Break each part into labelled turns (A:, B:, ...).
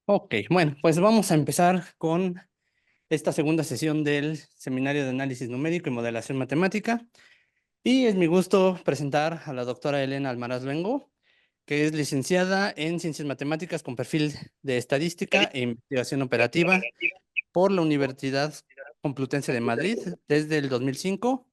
A: Ok, bueno, pues vamos a empezar con esta segunda sesión del Seminario de Análisis Numérico y Modelación Matemática. Y es mi gusto presentar a la doctora Elena Almaraz Luengo, que es licenciada en Ciencias Matemáticas con perfil de Estadística e Investigación Operativa por la Universidad Complutense de Madrid desde el 2005.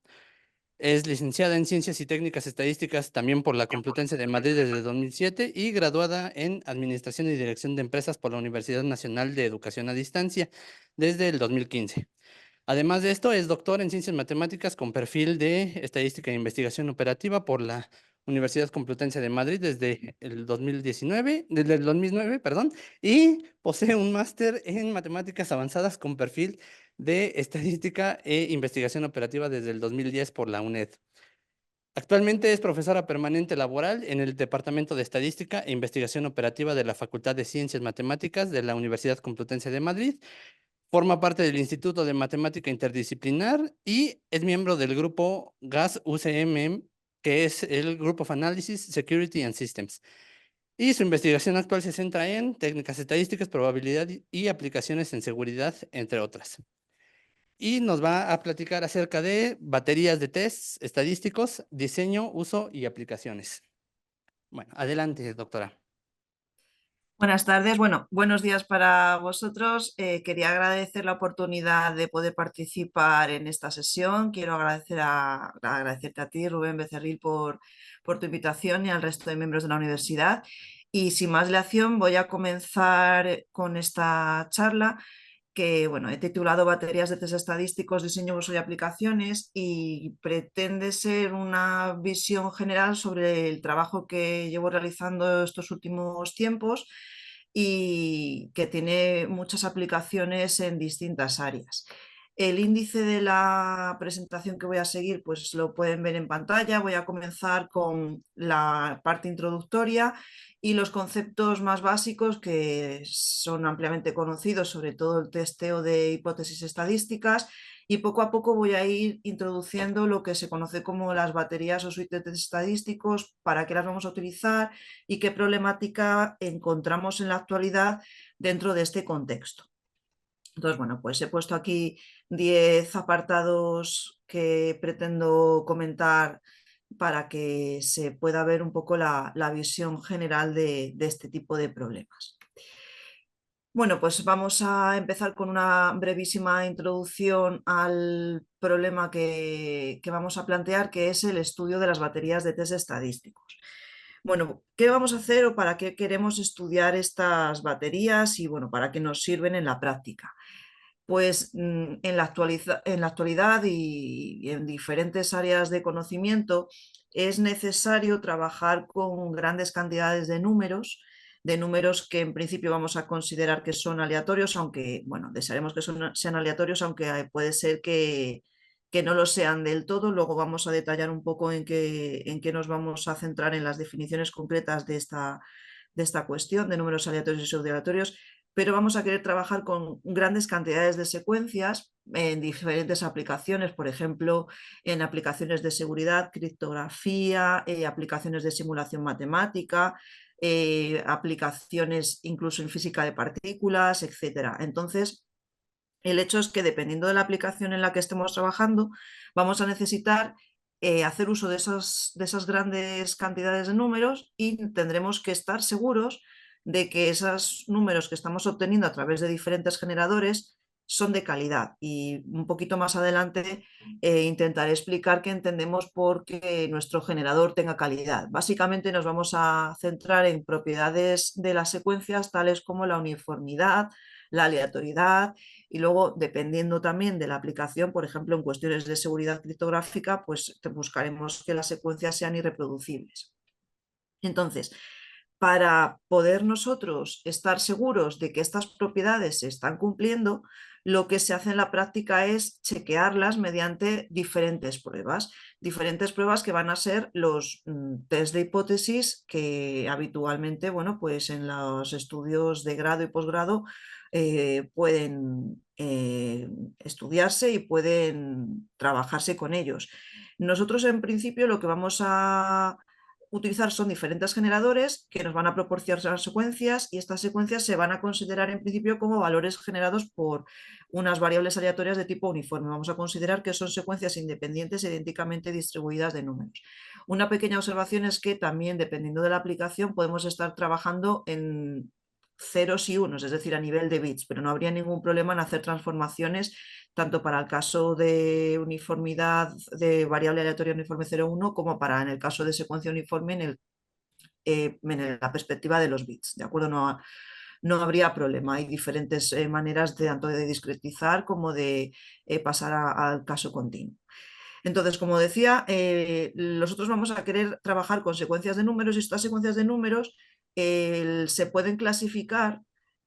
A: Es licenciada en Ciencias y Técnicas Estadísticas también por la Complutense de Madrid desde el 2007 y graduada en Administración y Dirección de Empresas por la Universidad Nacional de Educación a Distancia desde el 2015. Además de esto, es doctor en Ciencias Matemáticas con perfil de Estadística e Investigación Operativa por la Universidad Complutense de Madrid desde el 2009, perdón, y posee un máster en Matemáticas Avanzadas con perfil de Estadística e Investigación Operativa desde el 2010 por la UNED. Actualmente es profesora permanente laboral en el Departamento de Estadística e Investigación Operativa de la Facultad de Ciencias Matemáticas de la Universidad Complutense de Madrid. Forma parte del Instituto de Matemática Interdisciplinar y es miembro del grupo GAS-UCM, que es el Group of Analysis, Security and Systems. Y su investigación actual se centra en técnicas estadísticas, probabilidad y aplicaciones en seguridad, entre otras. Y nos va a platicar acerca de baterías de tests estadísticos, diseño, uso y aplicaciones. Bueno, adelante, doctora.
B: Buenas tardes, bueno, buenos días para vosotros. Quería agradecer la oportunidad de poder participar en esta sesión. Quiero agradecerte a ti, Rubén Becerril, por tu invitación y al resto de miembros de la universidad. Y sin más dilación, voy a comenzar con esta charla que bueno, he titulado Baterías de test estadísticos, diseño, uso y aplicaciones, y pretende ser una visión general sobre el trabajo que llevo realizando estos últimos tiempos y que tiene muchas aplicaciones en distintas áreas. El índice de la presentación que voy a seguir pues lo pueden ver en pantalla. Voy a comenzar con la parte introductoria y los conceptos más básicos que son ampliamente conocidos, sobre todo el testeo de hipótesis estadísticas, y poco a poco voy a ir introduciendo lo que se conoce como las baterías o suites de test estadísticos, para qué las vamos a utilizar y qué problemática encontramos en la actualidad dentro de este contexto. Entonces, bueno, pues he puesto aquí 10 apartados que pretendo comentar para que se pueda ver un poco la visión general de este tipo de problemas. Bueno, pues vamos a empezar con una brevísima introducción al problema que vamos a plantear, que es el estudio de las baterías de test estadísticos. Bueno, ¿qué vamos a hacer o para qué queremos estudiar estas baterías y bueno, para qué nos sirven en la práctica? Pues en la actualidad y en diferentes áreas de conocimiento es necesario trabajar con grandes cantidades de números que en principio vamos a considerar que son aleatorios, aunque, bueno, desearemos que sean aleatorios, aunque puede ser que no lo sean del todo. Luego vamos a detallar un poco en qué nos vamos a centrar en las definiciones concretas de esta cuestión de números aleatorios y pseudoaleatorios, pero vamos a querer trabajar con grandes cantidades de secuencias en diferentes aplicaciones, por ejemplo, en aplicaciones de seguridad, criptografía, aplicaciones de simulación matemática, aplicaciones incluso en física de partículas, etc. Entonces, el hecho es que dependiendo de la aplicación en la que estemos trabajando, vamos a necesitar hacer uso de esas grandes cantidades de números, y tendremos que estar seguros de que esos números que estamos obteniendo a través de diferentes generadores son de calidad. Y un poquito más adelante intentaré explicar qué entendemos por que nuestro generador tenga calidad. Básicamente nos vamos a centrar en propiedades de las secuencias tales como la uniformidad, la aleatoriedad, y luego, dependiendo también de la aplicación, por ejemplo, en cuestiones de seguridad criptográfica, pues buscaremos que las secuencias sean irreproducibles. Entonces, para poder nosotros estar seguros de que estas propiedades se están cumpliendo, lo que se hace en la práctica es chequearlas mediante diferentes pruebas que van a ser los test de hipótesis que habitualmente, bueno, pues en los estudios de grado y posgrado pueden estudiarse y pueden trabajarse con ellos. Nosotros, en principio, lo que vamos a utilizar son diferentes generadores que nos van a proporcionar secuencias, y estas secuencias se van a considerar en principio como valores generados por unas variables aleatorias de tipo uniforme. Vamos a considerar que son secuencias independientes e idénticamente distribuidas de números. Una pequeña observación es que también, dependiendo de la aplicación, podemos estar trabajando en ceros y unos, es decir, a nivel de bits, pero no habría ningún problema en hacer transformaciones tanto para el caso de uniformidad de variable aleatoria uniforme 0,1 como para en el caso de secuencia uniforme en la perspectiva de los bits, ¿de acuerdo? No habría problema. Hay diferentes maneras tanto de discretizar como de pasar al caso continuo. Entonces, como decía, nosotros vamos a querer trabajar con secuencias de números, y estas secuencias de números se pueden clasificar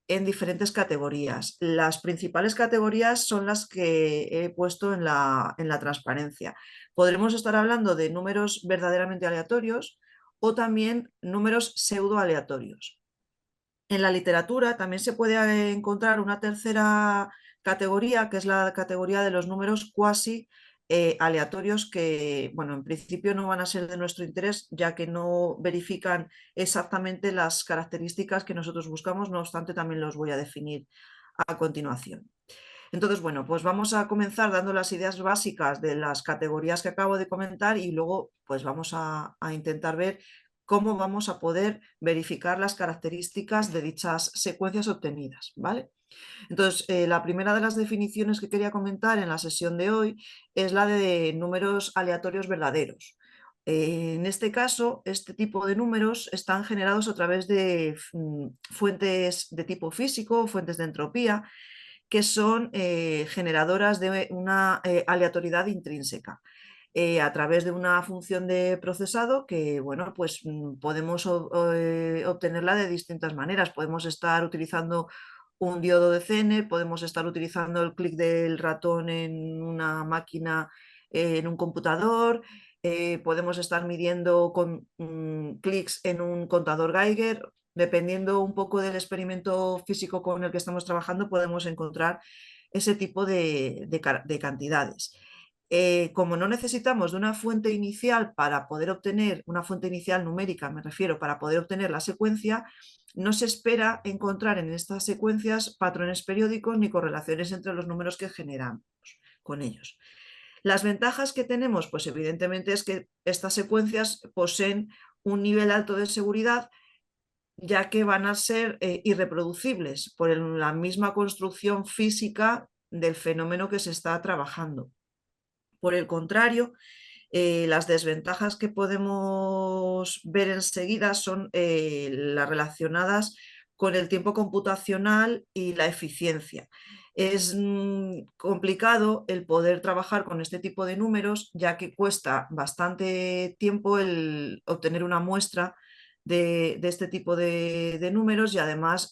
B: en diferentes categorías. Las principales categorías son las que he puesto en la transparencia. Podremos estar hablando de números verdaderamente aleatorios o también números pseudo aleatorios. En la literatura también se puede encontrar una tercera categoría, que es la categoría de los números cuasi aleatorios, que, bueno, en principio no van a ser de nuestro interés, ya que no verifican exactamente las características que nosotros buscamos. No obstante, también los voy a definir a continuación. Entonces, bueno, pues vamos a comenzar dando las ideas básicas de las categorías que acabo de comentar, y luego pues vamos a intentar ver cómo vamos a poder verificar las características de dichas secuencias obtenidas, ¿vale? Entonces, la primera de las definiciones que quería comentar en la sesión de hoy es la de números aleatorios verdaderos. En este caso, este tipo de números están generados a través de fuentes de tipo físico, fuentes de entropía, que son generadoras de una aleatoriedad intrínseca. A través de una función de procesado que, bueno, pues podemos obtenerla de distintas maneras. Podemos estar utilizando un diodo de CN, podemos estar utilizando el clic del ratón en una máquina, en un computador, podemos estar midiendo con clics en un contador Geiger. Dependiendo un poco del experimento físico con el que estamos trabajando, podemos encontrar ese tipo de cantidades. Como no necesitamos de una fuente inicial para poder obtener, una fuente inicial numérica, me refiero, para poder obtener la secuencia, no se espera encontrar en estas secuencias patrones periódicos ni correlaciones entre los números que generamos con ellos. Las ventajas que tenemos, pues evidentemente es que estas secuencias poseen un nivel alto de seguridad, ya que van a ser irreproducibles por la misma construcción física del fenómeno que se está trabajando. Por el contrario, las desventajas que podemos ver enseguida son las relacionadas con el tiempo computacional y la eficiencia. Es complicado el poder trabajar con este tipo de números, ya que cuesta bastante tiempo el obtener una muestra de este tipo de números, y además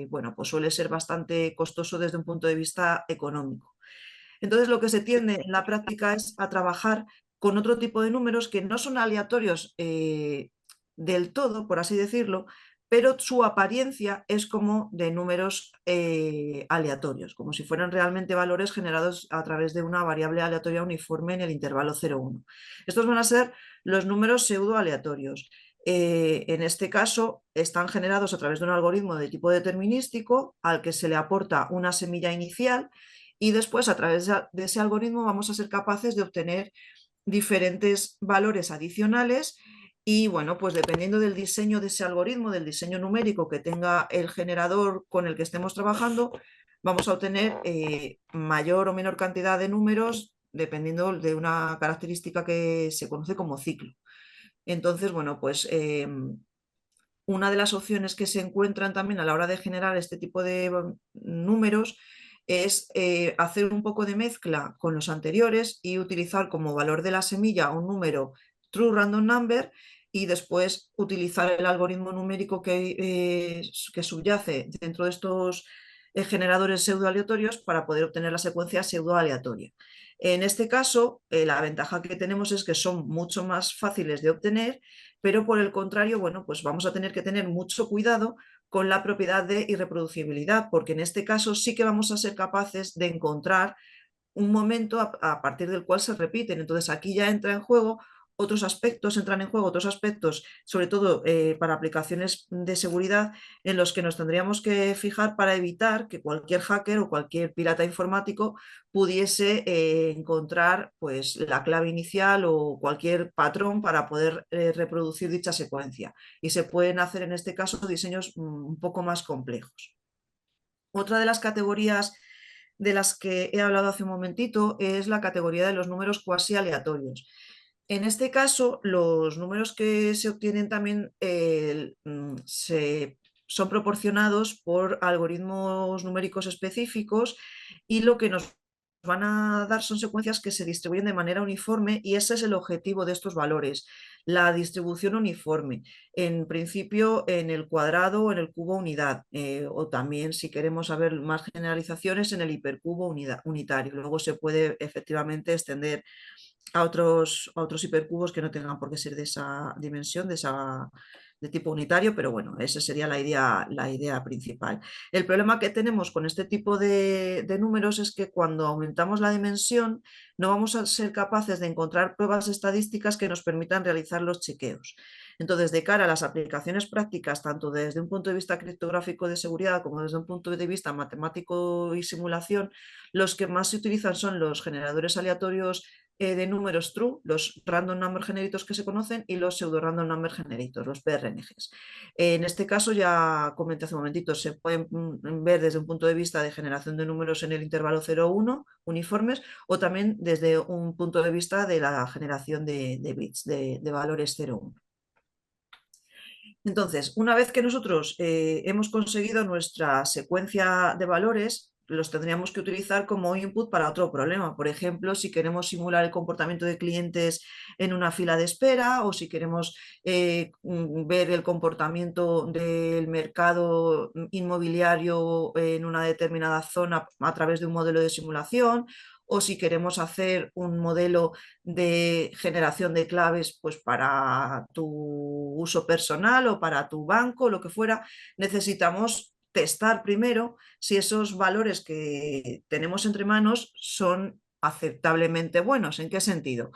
B: bueno, pues suele ser bastante costoso desde un punto de vista económico. Entonces, lo que se tiende en la práctica es a trabajar con otro tipo de números que no son aleatorios del todo, por así decirlo, pero su apariencia es como de números aleatorios, como si fueran realmente valores generados a través de una variable aleatoria uniforme en el intervalo 0,1. Estos van a ser los números pseudo aleatorios. En este caso, están generados a través de un algoritmo de tipo determinístico al que se le aporta una semilla inicial, y después, a través de ese algoritmo, vamos a ser capaces de obtener diferentes valores adicionales. Y bueno, pues dependiendo del diseño de ese algoritmo, del diseño numérico que tenga el generador con el que estemos trabajando, vamos a obtener mayor o menor cantidad de números dependiendo de una característica que se conoce como ciclo. Entonces, bueno, pues una de las opciones que se encuentran también a la hora de generar este tipo de números es hacer un poco de mezcla con los anteriores y utilizar como valor de la semilla un número true random number, y después utilizar el algoritmo numérico que subyace dentro de estos generadores pseudoaleatorios para poder obtener la secuencia pseudoaleatoria. En este caso, la ventaja que tenemos es que son mucho más fáciles de obtener, pero por el contrario, bueno, pues vamos a tener que tener mucho cuidado con la propiedad de irreproducibilidad, porque en este caso sí que vamos a ser capaces de encontrar un momento a partir del cual se repiten. Entonces aquí ya entra en juego otros aspectos, entran en juego otros aspectos, sobre todo para aplicaciones de seguridad, en los que nos tendríamos que fijar para evitar que cualquier hacker o cualquier pirata informático pudiese encontrar pues, la clave inicial o cualquier patrón para poder reproducir dicha secuencia. Y se pueden hacer en este caso diseños un poco más complejos. Otra de las categorías de las que he hablado hace un momentito es la categoría de los números cuasi aleatorios. En este caso, los números que se obtienen también son proporcionados por algoritmos numéricos específicos, y lo que nos van a dar son secuencias que se distribuyen de manera uniforme, y ese es el objetivo de estos valores, la distribución uniforme. En principio en el cuadrado o en el cubo unidad, o también, si queremos saber más generalizaciones, en el hipercubo unitario. Luego se puede efectivamente extender a otros hipercubos que no tengan por qué ser de esa dimensión, de tipo unitario, pero bueno, esa sería la idea principal. El problema que tenemos con este tipo de números es que cuando aumentamos la dimensión no vamos a ser capaces de encontrar pruebas estadísticas que nos permitan realizar los chequeos. Entonces, de cara a las aplicaciones prácticas, tanto desde un punto de vista criptográfico de seguridad como desde un punto de vista matemático y simulación, los que más se utilizan son los generadores aleatorios de números true, los random number generators que se conocen, y los pseudo random number generators, los PRNGs. En este caso, ya comenté hace un momentito, se pueden ver desde un punto de vista de generación de números en el intervalo 0-1 uniformes, o también desde un punto de vista de la generación de bits, de valores 0-1. Entonces, una vez que nosotros hemos conseguido nuestra secuencia de valores, los tendríamos que utilizar como input para otro problema. Por ejemplo, si queremos simular el comportamiento de clientes en una fila de espera, o si queremos ver el comportamiento del mercado inmobiliario en una determinada zona a través de un modelo de simulación, o si queremos hacer un modelo de generación de claves pues para tu uso personal o para tu banco, lo que fuera, necesitamos testar primero si esos valores que tenemos entre manos son aceptablemente buenos. ¿En qué sentido?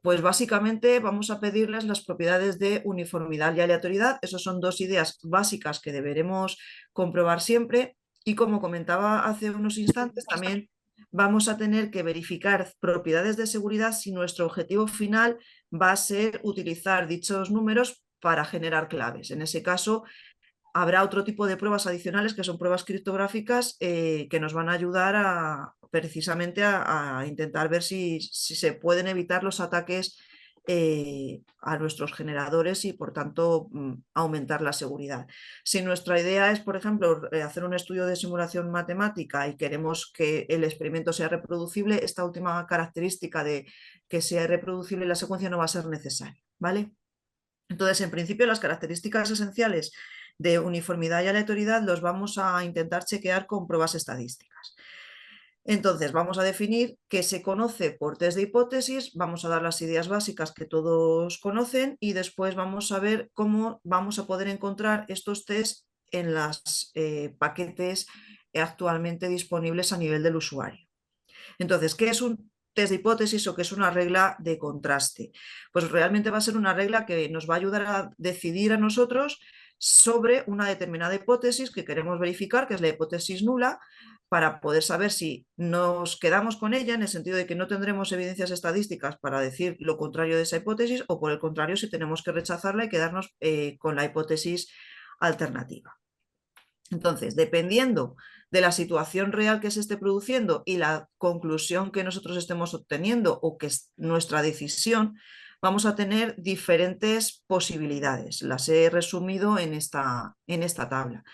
B: Pues básicamente vamos a pedirles las propiedades de uniformidad y aleatoriedad. Esas son dos ideas básicas que deberemos comprobar siempre, y como comentaba hace unos instantes, también vamos a tener que verificar propiedades de seguridad si nuestro objetivo final va a ser utilizar dichos números para generar claves. En ese caso, habrá otro tipo de pruebas adicionales, que son pruebas criptográficas, que nos van a ayudar precisamente a intentar ver si se pueden evitar los ataques a nuestros generadores, y por tanto aumentar la seguridad. Si nuestra idea es, por ejemplo, hacer un estudio de simulación matemática y queremos que el experimento sea reproducible, esta última característica de que sea reproducible la secuencia no va a ser necesaria, ¿vale? Entonces, en principio, las características esenciales de uniformidad y aleatoriedad los vamos a intentar chequear con pruebas estadísticas. Entonces, vamos a definir qué se conoce por test de hipótesis, vamos a dar las ideas básicas que todos conocen, y después vamos a ver cómo vamos a poder encontrar estos test en los paquetes actualmente disponibles a nivel del usuario. Entonces, ¿qué es un test de hipótesis o qué es una regla de contraste? Pues realmente va a ser una regla que nos va a ayudar a decidir a nosotros sobre una determinada hipótesis que queremos verificar, que es la hipótesis nula, para poder saber si nos quedamos con ella, en el sentido de que no tendremos evidencias estadísticas para decir lo contrario de esa hipótesis, o por el contrario, si tenemos que rechazarla y quedarnos con la hipótesis alternativa. Entonces, dependiendo de la situación real que se esté produciendo y la conclusión que nosotros estemos obteniendo, o que es nuestra decisión, vamos a tener diferentes posibilidades. Las he resumido en esta tabla.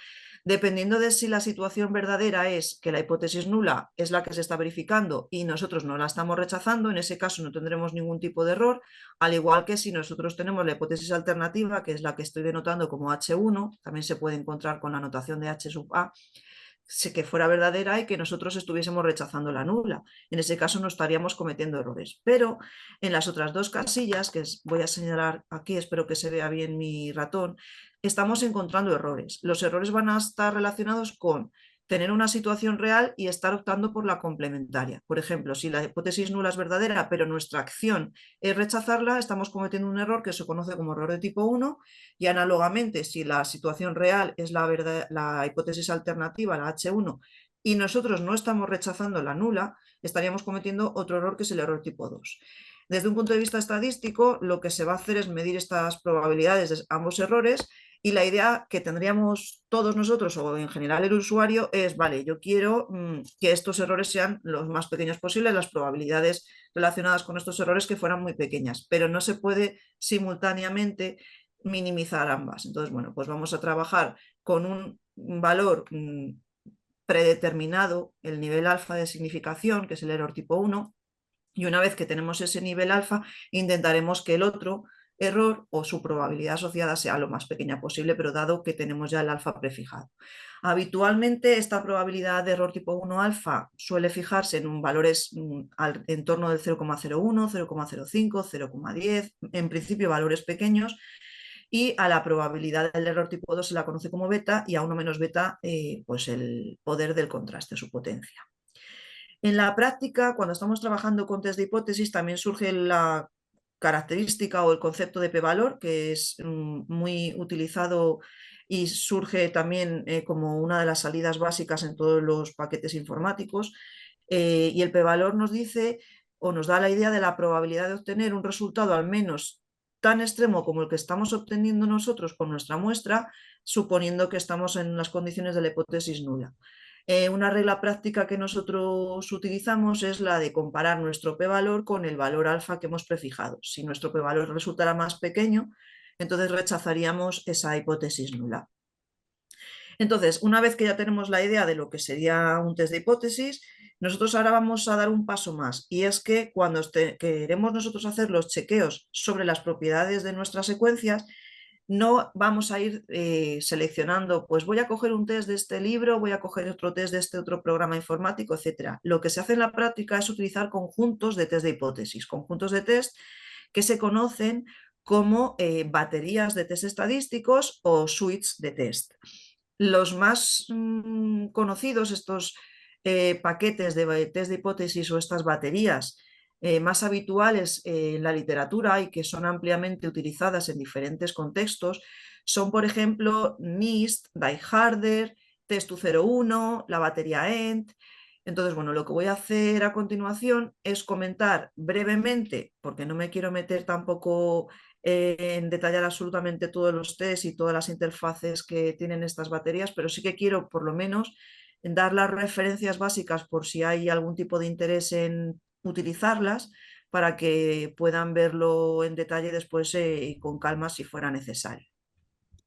B: Dependiendo de si la situación verdadera es que la hipótesis nula es la que se está verificando y nosotros no la estamos rechazando, en ese caso no tendremos ningún tipo de error, al igual que si nosotros tenemos la hipótesis alternativa, que es la que estoy denotando como H1, también se puede encontrar con la notación de H sub A, que fuera verdadera y que nosotros estuviésemos rechazando la nula. En ese caso no estaríamos cometiendo errores. Pero en las otras dos casillas, que voy a señalar aquí, espero que se vea bien mi ratón, estamos encontrando errores. Los errores van a estar relacionados con tener una situación real y estar optando por la complementaria. Por ejemplo, si la hipótesis nula es verdadera, pero nuestra acción es rechazarla, estamos cometiendo un error que se conoce como error de tipo 1, y análogamente, si la situación real es la hipótesis alternativa, la H1, y nosotros no estamos rechazando la nula, estaríamos cometiendo otro error que es el error tipo 2. Desde un punto de vista estadístico, lo que se va a hacer es medir estas probabilidades de ambos errores, y la idea que tendríamos todos nosotros o en general el usuario es, vale, yo quiero que estos errores sean los más pequeños posibles, las probabilidades relacionadas con estos errores que fueran muy pequeñas, pero no se puede simultáneamente minimizar ambas. Entonces, bueno, pues vamos a trabajar con un valor predeterminado, el nivel alfa de significación, que es el error tipo 1, y una vez que tenemos ese nivel alfa, intentaremos que el otro error o su probabilidad asociada sea lo más pequeña posible, pero dado que tenemos ya el alfa prefijado. Habitualmente esta probabilidad de error tipo 1 alfa suele fijarse en valores en torno del 0,01, 0,05, 0,10, en principio valores pequeños, y a la probabilidad del error tipo 2 se la conoce como beta, y a 1 menos beta pues el poder del contraste, su potencia. En la práctica, cuando estamos trabajando con test de hipótesis, también surge la característica o el concepto de p-valor, que es muy utilizado y surge también como una de las salidas básicas en todos los paquetes informáticos. Y el p-valor nos dice o nos da la idea de la probabilidad de obtener un resultado al menos tan extremo como el que estamos obteniendo nosotros con nuestra muestra, suponiendo que estamos en las condiciones de la hipótesis nula. Una regla práctica que nosotros utilizamos es la de comparar nuestro p-valor con el valor alfa que hemos prefijado. Si nuestro p-valor resultara más pequeño, entonces rechazaríamos esa hipótesis nula. Entonces, una vez que ya tenemos la idea de lo que sería un test de hipótesis, nosotros ahora vamos a dar un paso más, y es que cuando queremos nosotros hacer los chequeos sobre las propiedades de nuestras secuencias, no vamos a ir seleccionando, pues voy a coger un test de este libro, voy a coger otro test de este otro programa informático, etc. Lo que se hace en la práctica es utilizar conjuntos de test de hipótesis, conjuntos de test que se conocen como baterías de test estadísticos o suites de test. Los más conocidos, estos paquetes de test de hipótesis o estas baterías más habituales en la literatura y que son ampliamente utilizadas en diferentes contextos, son, por ejemplo, NIST, Die Harder, Test201, la batería ENT. Entonces, bueno, lo que voy a hacer a continuación es comentar brevemente, porque no me quiero meter tampoco en detallar absolutamente todos los tests y todas las interfaces que tienen estas baterías, pero sí que quiero por lo menos dar las referencias básicas por si hay algún tipo de interés en utilizarlas, para que puedan verlo en detalle después y con calma si fuera necesario.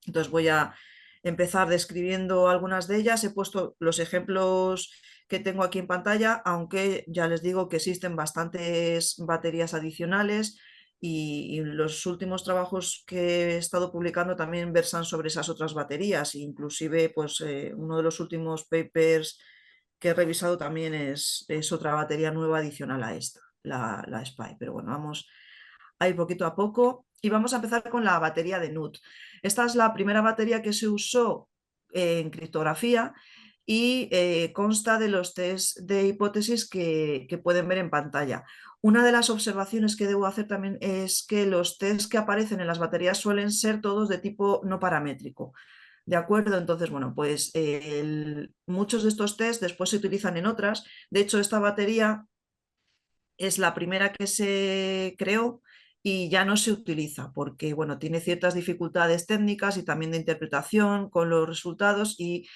B: Entonces voy a empezar describiendo algunas de ellas. He puesto los ejemplos que tengo aquí en pantalla, aunque ya les digo que existen bastantes baterías adicionales y los últimos trabajos que he estado publicando también versan sobre esas otras baterías. Inclusive pues, uno de los últimos papers que he revisado también es otra batería nueva adicional a esta, la SPY. Pero bueno, vamos a ir poquito a poco y vamos a empezar con la batería de NUT. Esta es la primera batería que se usó en criptografía y consta de los test de hipótesis que pueden ver en pantalla. Una de las observaciones que debo hacer también es que los tests que aparecen en las baterías suelen ser todos de tipo no paramétrico. ¿De acuerdo? Entonces, bueno, pues muchos de estos tests después se utilizan en otras. De hecho, esta batería es la primera que se creó y ya no se utiliza porque, bueno, tiene ciertas dificultades técnicas y también de interpretación con los resultados y,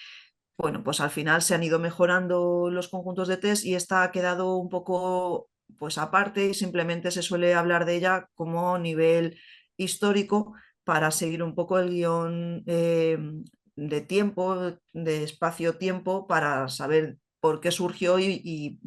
B: bueno, pues al final se han ido mejorando los conjuntos de test y esta ha quedado un poco pues aparte y simplemente se suele hablar de ella como nivel histórico para seguir un poco el guión de tiempo, de espacio-tiempo, para saber por qué surgió y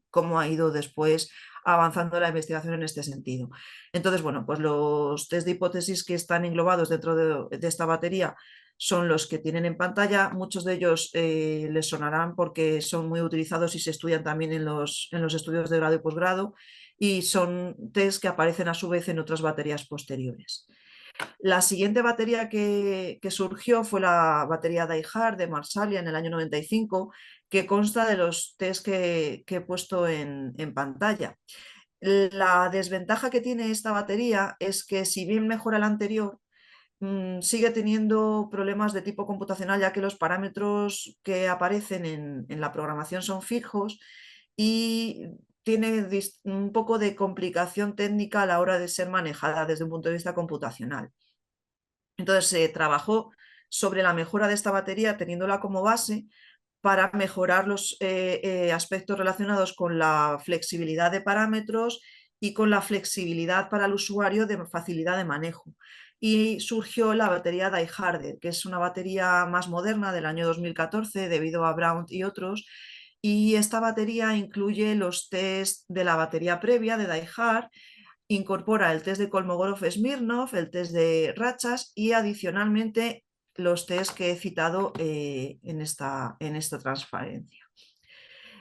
B: cómo ha ido después avanzando la investigación en este sentido. Entonces, bueno, pues los test de hipótesis que están englobados dentro de esta batería son los que tienen en pantalla. Muchos de ellos les sonarán porque son muy utilizados y se estudian también en los estudios de grado y posgrado, y son test que aparecen a su vez en otras baterías posteriores. La siguiente batería que surgió fue la batería Die-Hard de Marsalia en el año 95, que consta de los test que he puesto en pantalla. La desventaja que tiene esta batería es que, si bien mejora la anterior, sigue teniendo problemas de tipo computacional, ya que los parámetros que aparecen en la programación son fijos y tiene un poco de complicación técnica a la hora de ser manejada desde un punto de vista computacional. Entonces se trabajó sobre la mejora de esta batería teniéndola como base para mejorar los aspectos relacionados con la flexibilidad de parámetros y con la flexibilidad para el usuario de facilidad de manejo. Y surgió la batería Die-Harder, que es una batería más moderna del año 2014 debido a Brown y otros. Y esta batería incluye los test de la batería previa de Die-Hard, incorpora el test de Kolmogorov-Smirnov, el test de rachas y adicionalmente los test que he citado en esta transparencia.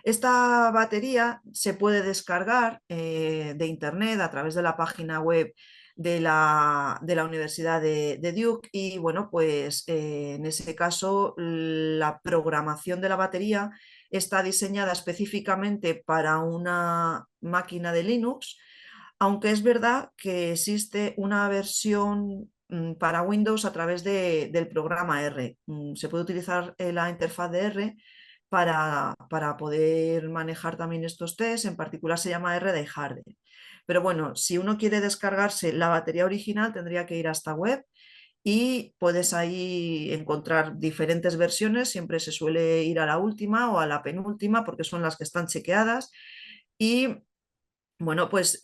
B: Esta batería se puede descargar de internet a través de la página web de la Universidad de Duke y bueno, pues en ese caso la programación de la batería está diseñada específicamente para una máquina de Linux, aunque es verdad que existe una versión para Windows a través del programa R. Se puede utilizar la interfaz de R para poder manejar también estos tests, en particular se llama R de Hardware. Pero bueno, si uno quiere descargarse la batería original tendría que ir a esta web y puedes ahí encontrar diferentes versiones, siempre se suele ir a la última o a la penúltima porque son las que están chequeadas y bueno, pues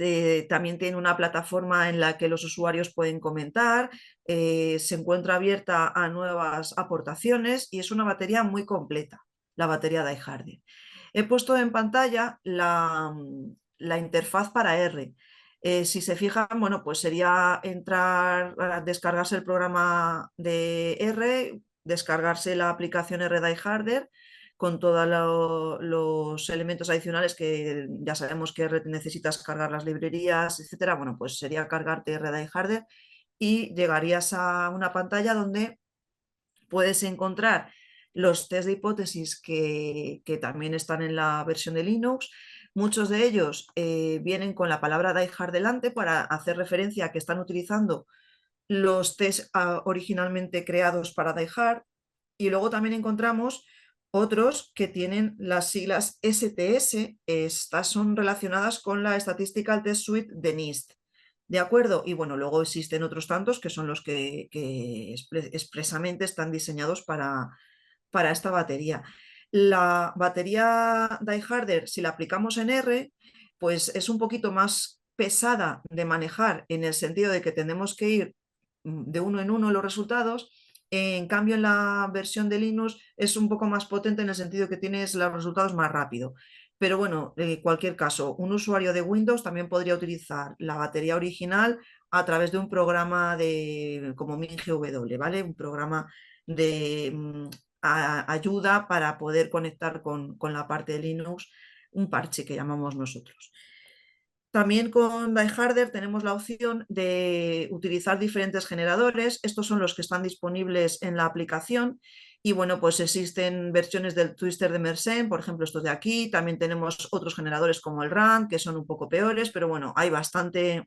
B: también tiene una plataforma en la que los usuarios pueden comentar, se encuentra abierta a nuevas aportaciones y es una batería muy completa, la batería Die-Harder. He puesto en pantalla la interfaz para R. Si se fijan, bueno, pues sería entrar, descargarse el programa de R, descargarse la aplicación R Die-Harder con todos los elementos adicionales que ya sabemos que necesitas cargar las librerías, etcétera. Bueno, pues sería cargarte RDiHarder y llegarías a una pantalla donde puedes encontrar los test de hipótesis que también están en la versión de Linux. Muchos de ellos vienen con la palabra Die-Hard delante para hacer referencia a que están utilizando los test originalmente creados para Die-Hard. Y luego también encontramos otros que tienen las siglas STS, estas son relacionadas con la Statistical Test Suite de NIST. ¿De acuerdo? Y bueno, luego existen otros tantos que son los que expresamente están diseñados para esta batería. La batería Die-Harder, si la aplicamos en R, pues es un poquito más pesada de manejar en el sentido de que tenemos que ir de uno en uno los resultados. En cambio, en la versión de Linux es un poco más potente en el sentido que tienes los resultados más rápido. Pero bueno, en cualquier caso, un usuario de Windows también podría utilizar la batería original a través de un programa como MinGW, ¿vale? Un programa de ayuda para poder conectar con la parte de Linux, un parche que llamamos nosotros. También con Die-Harder tenemos la opción de utilizar diferentes generadores. Estos son los que están disponibles en la aplicación. Y bueno, pues existen versiones del Twister de Mersenne, por ejemplo, estos de aquí. También tenemos otros generadores como el RAND, que son un poco peores, pero bueno, hay bastante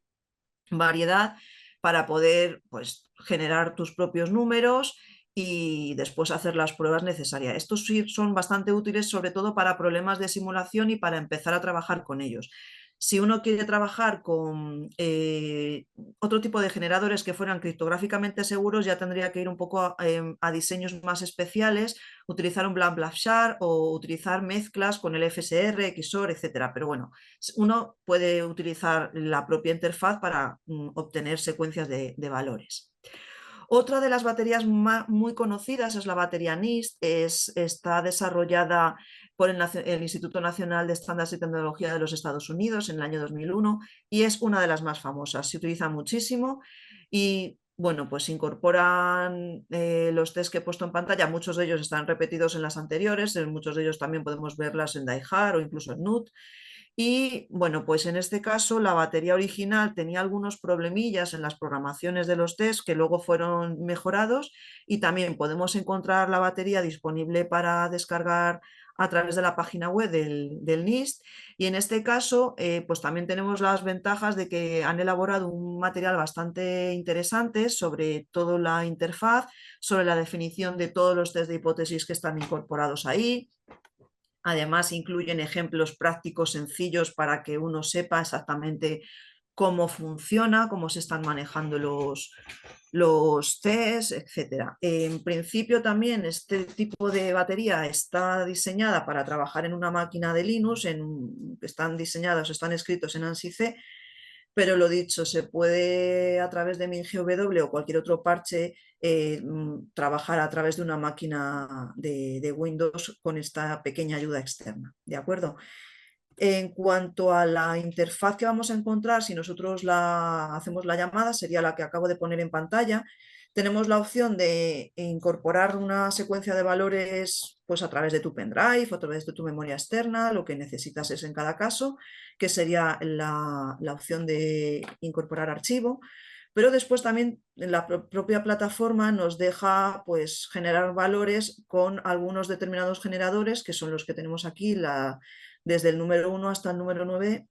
B: variedad para poder pues, generar tus propios números y después hacer las pruebas necesarias. Estos sí son bastante útiles, sobre todo para problemas de simulación y para empezar a trabajar con ellos. Si uno quiere trabajar con otro tipo de generadores que fueran criptográficamente seguros, ya tendría que ir un poco a diseños más especiales, utilizar un Blanc-Blanchet o utilizar mezclas con el FSR, XOR, etcétera. Pero bueno, uno puede utilizar la propia interfaz para obtener secuencias de valores. Otra de las baterías muy conocidas es la batería NIST, está desarrollada por el Instituto Nacional de Estándares y Tecnología de los Estados Unidos en el año 2001 y es una de las más famosas, se utiliza muchísimo y bueno, pues incorporan los test que he puesto en pantalla, muchos de ellos están repetidos en las anteriores, en muchos de ellos también podemos verlas en Die-Hard o incluso en NUT. Y bueno, pues en este caso la batería original tenía algunos problemillas en las programaciones de los test que luego fueron mejorados, y también podemos encontrar la batería disponible para descargar a través de la página web del NIST. Y en este caso, pues también tenemos las ventajas de que han elaborado un material bastante interesante sobre toda la interfaz, sobre la definición de todos los test de hipótesis que están incorporados ahí. Además, incluyen ejemplos prácticos sencillos para que uno sepa exactamente cómo funciona, cómo se están manejando los test, etcétera. En principio también este tipo de batería está diseñada para trabajar en una máquina de Linux, están diseñados, están escritos en ANSI C, pero lo dicho, se puede a través de MinGW o cualquier otro parche trabajar a través de una máquina de Windows con esta pequeña ayuda externa, ¿de acuerdo? En cuanto a la interfaz que vamos a encontrar, si nosotros hacemos la llamada, sería la que acabo de poner en pantalla. Tenemos la opción de incorporar una secuencia de valores pues, a través de tu pendrive o a través de tu memoria externa, lo que necesitas es en cada caso, que sería la opción de incorporar archivo. Pero después también la propia plataforma nos deja pues, generar valores con algunos determinados generadores, que son los que tenemos aquí, desde el número 1 hasta el número 9,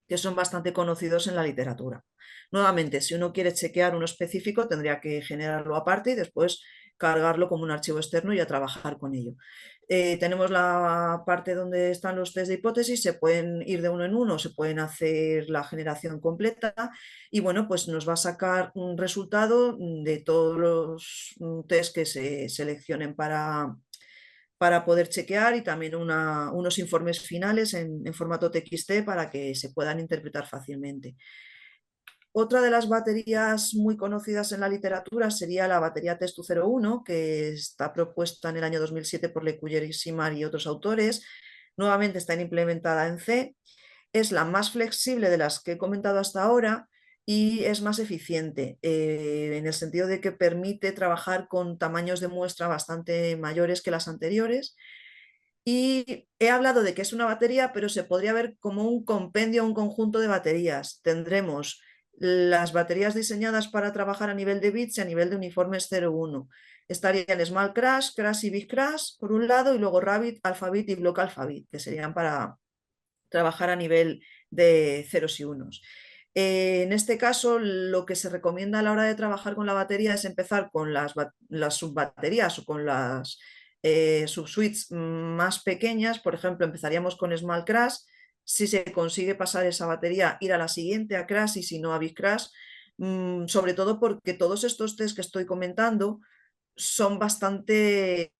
B: que son bastante conocidos en la literatura. Nuevamente, si uno quiere chequear uno específico, tendría que generarlo aparte y después cargarlo como un archivo externo y a trabajar con ello. Tenemos la parte donde están los test de hipótesis, se pueden ir de uno en uno, se pueden hacer la generación completa y bueno, pues nos va a sacar un resultado de todos los test que se seleccionen para poder chequear, y también unos informes finales en formato TXT para que se puedan interpretar fácilmente. Otra de las baterías muy conocidas en la literatura sería la batería Testu01, que está propuesta en el año 2007 por Le Cuyer y Simard y otros autores. Nuevamente está implementada en C. Es la más flexible de las que he comentado hasta ahora y es más eficiente en el sentido de que permite trabajar con tamaños de muestra bastante mayores que las anteriores. Y he hablado de que es una batería, pero se podría ver como un compendio, un conjunto de baterías. Tendremos las baterías diseñadas para trabajar a nivel de bits y a nivel de uniformes 0,1. Estarían Small Crash, Crash y Big Crash por un lado, y luego Rabbit, Alphabet y Block Alphabet, que serían para trabajar a nivel de ceros y unos. En este caso, lo que se recomienda a la hora de trabajar con la batería es empezar con las subbaterías o con las subsuites más pequeñas. Por ejemplo, empezaríamos con Small Crash. Si se consigue pasar esa batería, ir a la siguiente, a Crash, y si no, a Big Crash. Sobre todo porque todos estos test que estoy comentando son bastante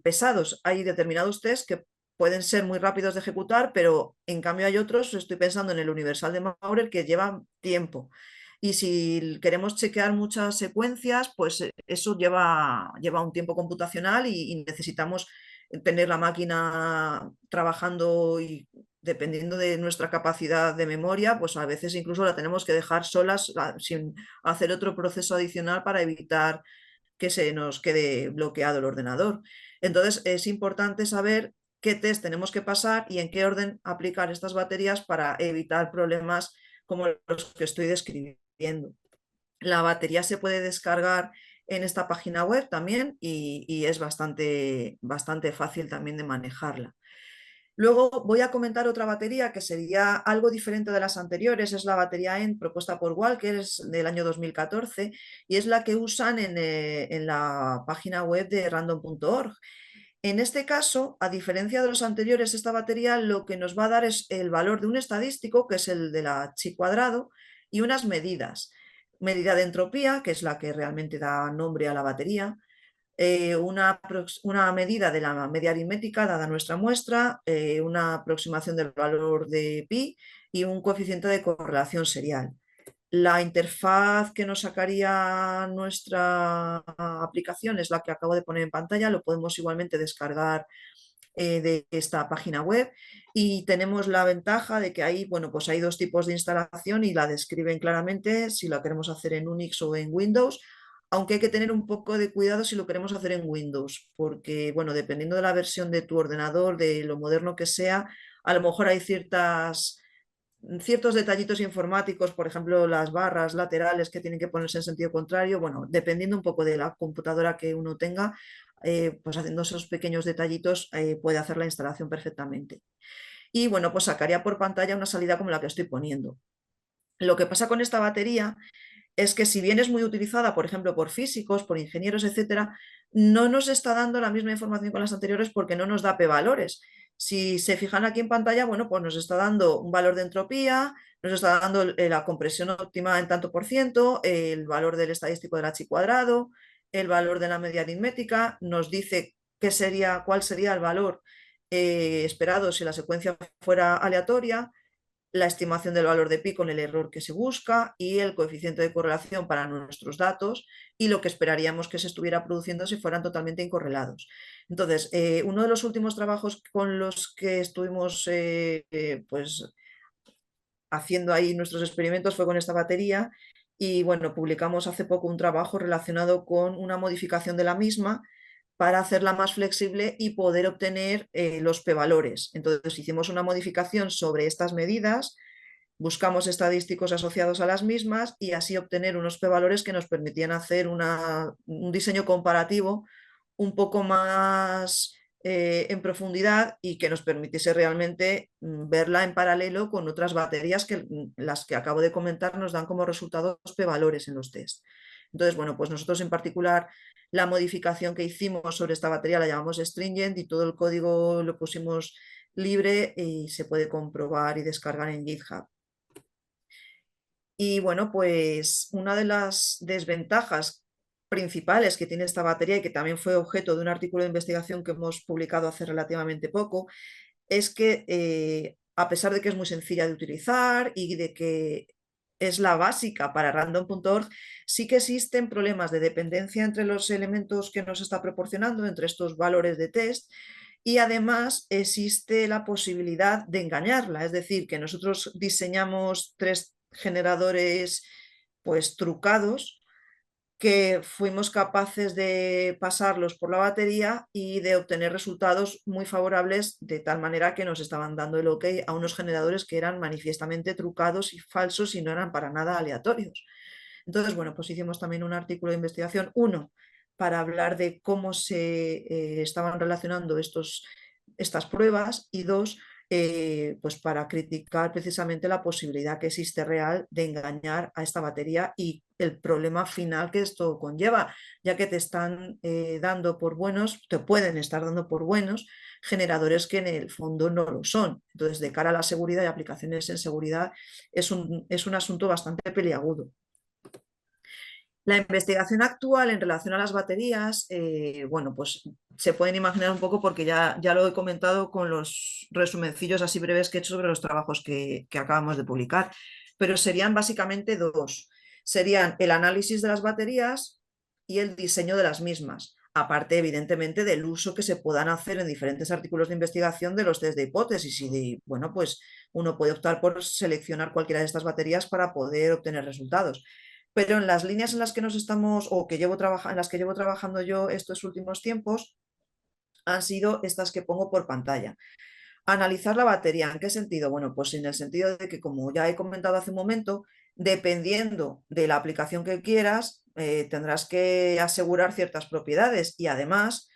B: pesados. Hay determinados test que pueden ser muy rápidos de ejecutar, pero en cambio hay otros, estoy pensando en el universal de Maurer, que llevan tiempo. Y si queremos chequear muchas secuencias, pues eso lleva un tiempo computacional y necesitamos tener la máquina trabajando, y dependiendo de nuestra capacidad de memoria, pues a veces incluso la tenemos que dejar solas sin hacer otro proceso adicional para evitar que se nos quede bloqueado el ordenador. Entonces es importante saber qué test tenemos que pasar y en qué orden aplicar estas baterías para evitar problemas como los que estoy describiendo. La batería se puede descargar en esta página web también y es bastante fácil también de manejarla. Luego voy a comentar otra batería que sería algo diferente de las anteriores. Es la batería END propuesta por Walker, es del año 2014 y es la que usan en la página web de random.org. En este caso, a diferencia de los anteriores, esta batería lo que nos va a dar es el valor de un estadístico, que es el de la chi cuadrado, y unas medidas. Medida de entropía, que es la que realmente da nombre a la batería, una medida de la media aritmética dada nuestra muestra, una aproximación del valor de pi y un coeficiente de correlación serial. La interfaz que nos sacaría nuestra aplicación es la que acabo de poner en pantalla, lo podemos igualmente descargar de esta página web, y tenemos la ventaja de que ahí, bueno, pues hay dos tipos de instalación y la describen claramente si la queremos hacer en Unix o en Windows, aunque hay que tener un poco de cuidado si lo queremos hacer en Windows, porque, bueno, dependiendo de la versión de tu ordenador, de lo moderno que sea, a lo mejor hay ciertos detallitos informáticos, por ejemplo, las barras laterales que tienen que ponerse en sentido contrario, bueno, dependiendo un poco de la computadora que uno tenga, pues haciendo esos pequeños detallitos puede hacer la instalación perfectamente. Y bueno, pues sacaría por pantalla una salida como la que estoy poniendo. Lo que pasa con esta batería es que si bien es muy utilizada, por ejemplo, por físicos, por ingenieros, etcétera, no nos está dando la misma información con las anteriores porque no nos da p-valores. Si se fijan aquí en pantalla, bueno, pues nos está dando un valor de entropía, nos está dando la compresión óptima en tanto por ciento, el valor del estadístico del H cuadrado, el valor de la media aritmética, nos dice cuál sería el valor esperado si la secuencia fuera aleatoria, la estimación del valor de pi con el error que se busca y el coeficiente de correlación para nuestros datos y lo que esperaríamos que se estuviera produciendo si fueran totalmente incorrelados. Entonces, uno de los últimos trabajos con los que estuvimos pues, haciendo ahí nuestros experimentos fue con esta batería y bueno, publicamos hace poco un trabajo relacionado con una modificación de la misma para hacerla más flexible y poder obtener los p-valores. Entonces hicimos una modificación sobre estas medidas, buscamos estadísticos asociados a las mismas y así obtener unos p-valores que nos permitían hacer un diseño comparativo un poco más en profundidad y que nos permitiese realmente verla en paralelo con otras baterías que las que acabo de comentar nos dan como resultados p-valores en los test. Entonces, bueno, pues nosotros en particular la modificación que hicimos sobre esta batería la llamamos stringent y todo el código lo pusimos libre y se puede comprobar y descargar en GitHub. Y bueno, pues una de las desventajas principales que tiene esta batería y que también fue objeto de un artículo de investigación que hemos publicado hace relativamente poco, es que a pesar de que es muy sencilla de utilizar y de que es la básica para random.org, sí que existen problemas de dependencia entre los elementos que nos está proporcionando, entre estos valores de test, y además existe la posibilidad de engañarla, es decir, que nosotros diseñamos 3 generadores pues trucados que fuimos capaces de pasarlos por la batería y de obtener resultados muy favorables de tal manera que nos estaban dando el OK a unos generadores que eran manifiestamente trucados y falsos y no eran para nada aleatorios. Entonces, bueno, pues hicimos también un artículo de investigación, uno, para hablar de cómo se estaban relacionando estas pruebas y dos, pues para criticar precisamente la posibilidad que existe real de engañar a esta batería y el problema final que esto conlleva, ya que te están dando por buenos, te pueden estar dando por buenos generadores que en el fondo no lo son. Entonces, de cara a la seguridad y aplicaciones en seguridad, es un asunto bastante peliagudo. La investigación actual en relación a las baterías, bueno, pues se pueden imaginar un poco porque ya lo he comentado con los resumencillos así breves que he hecho sobre los trabajos que acabamos de publicar, pero serían básicamente dos. Serían el análisis de las baterías y el diseño de las mismas, aparte evidentemente del uso que se puedan hacer en diferentes artículos de investigación de los test de hipótesis y de, bueno, pues uno puede optar por seleccionar cualquiera de estas baterías para poder obtener resultados. Pero en las líneas en las que nos estamos, o que en las que llevo trabajando yo estos últimos tiempos, han sido estas que pongo por pantalla. Analizar la batería, ¿en qué sentido? Bueno, pues en el sentido de que, como ya he comentado hace un momento, dependiendo de la aplicación que quieras, tendrás que asegurar ciertas propiedades y además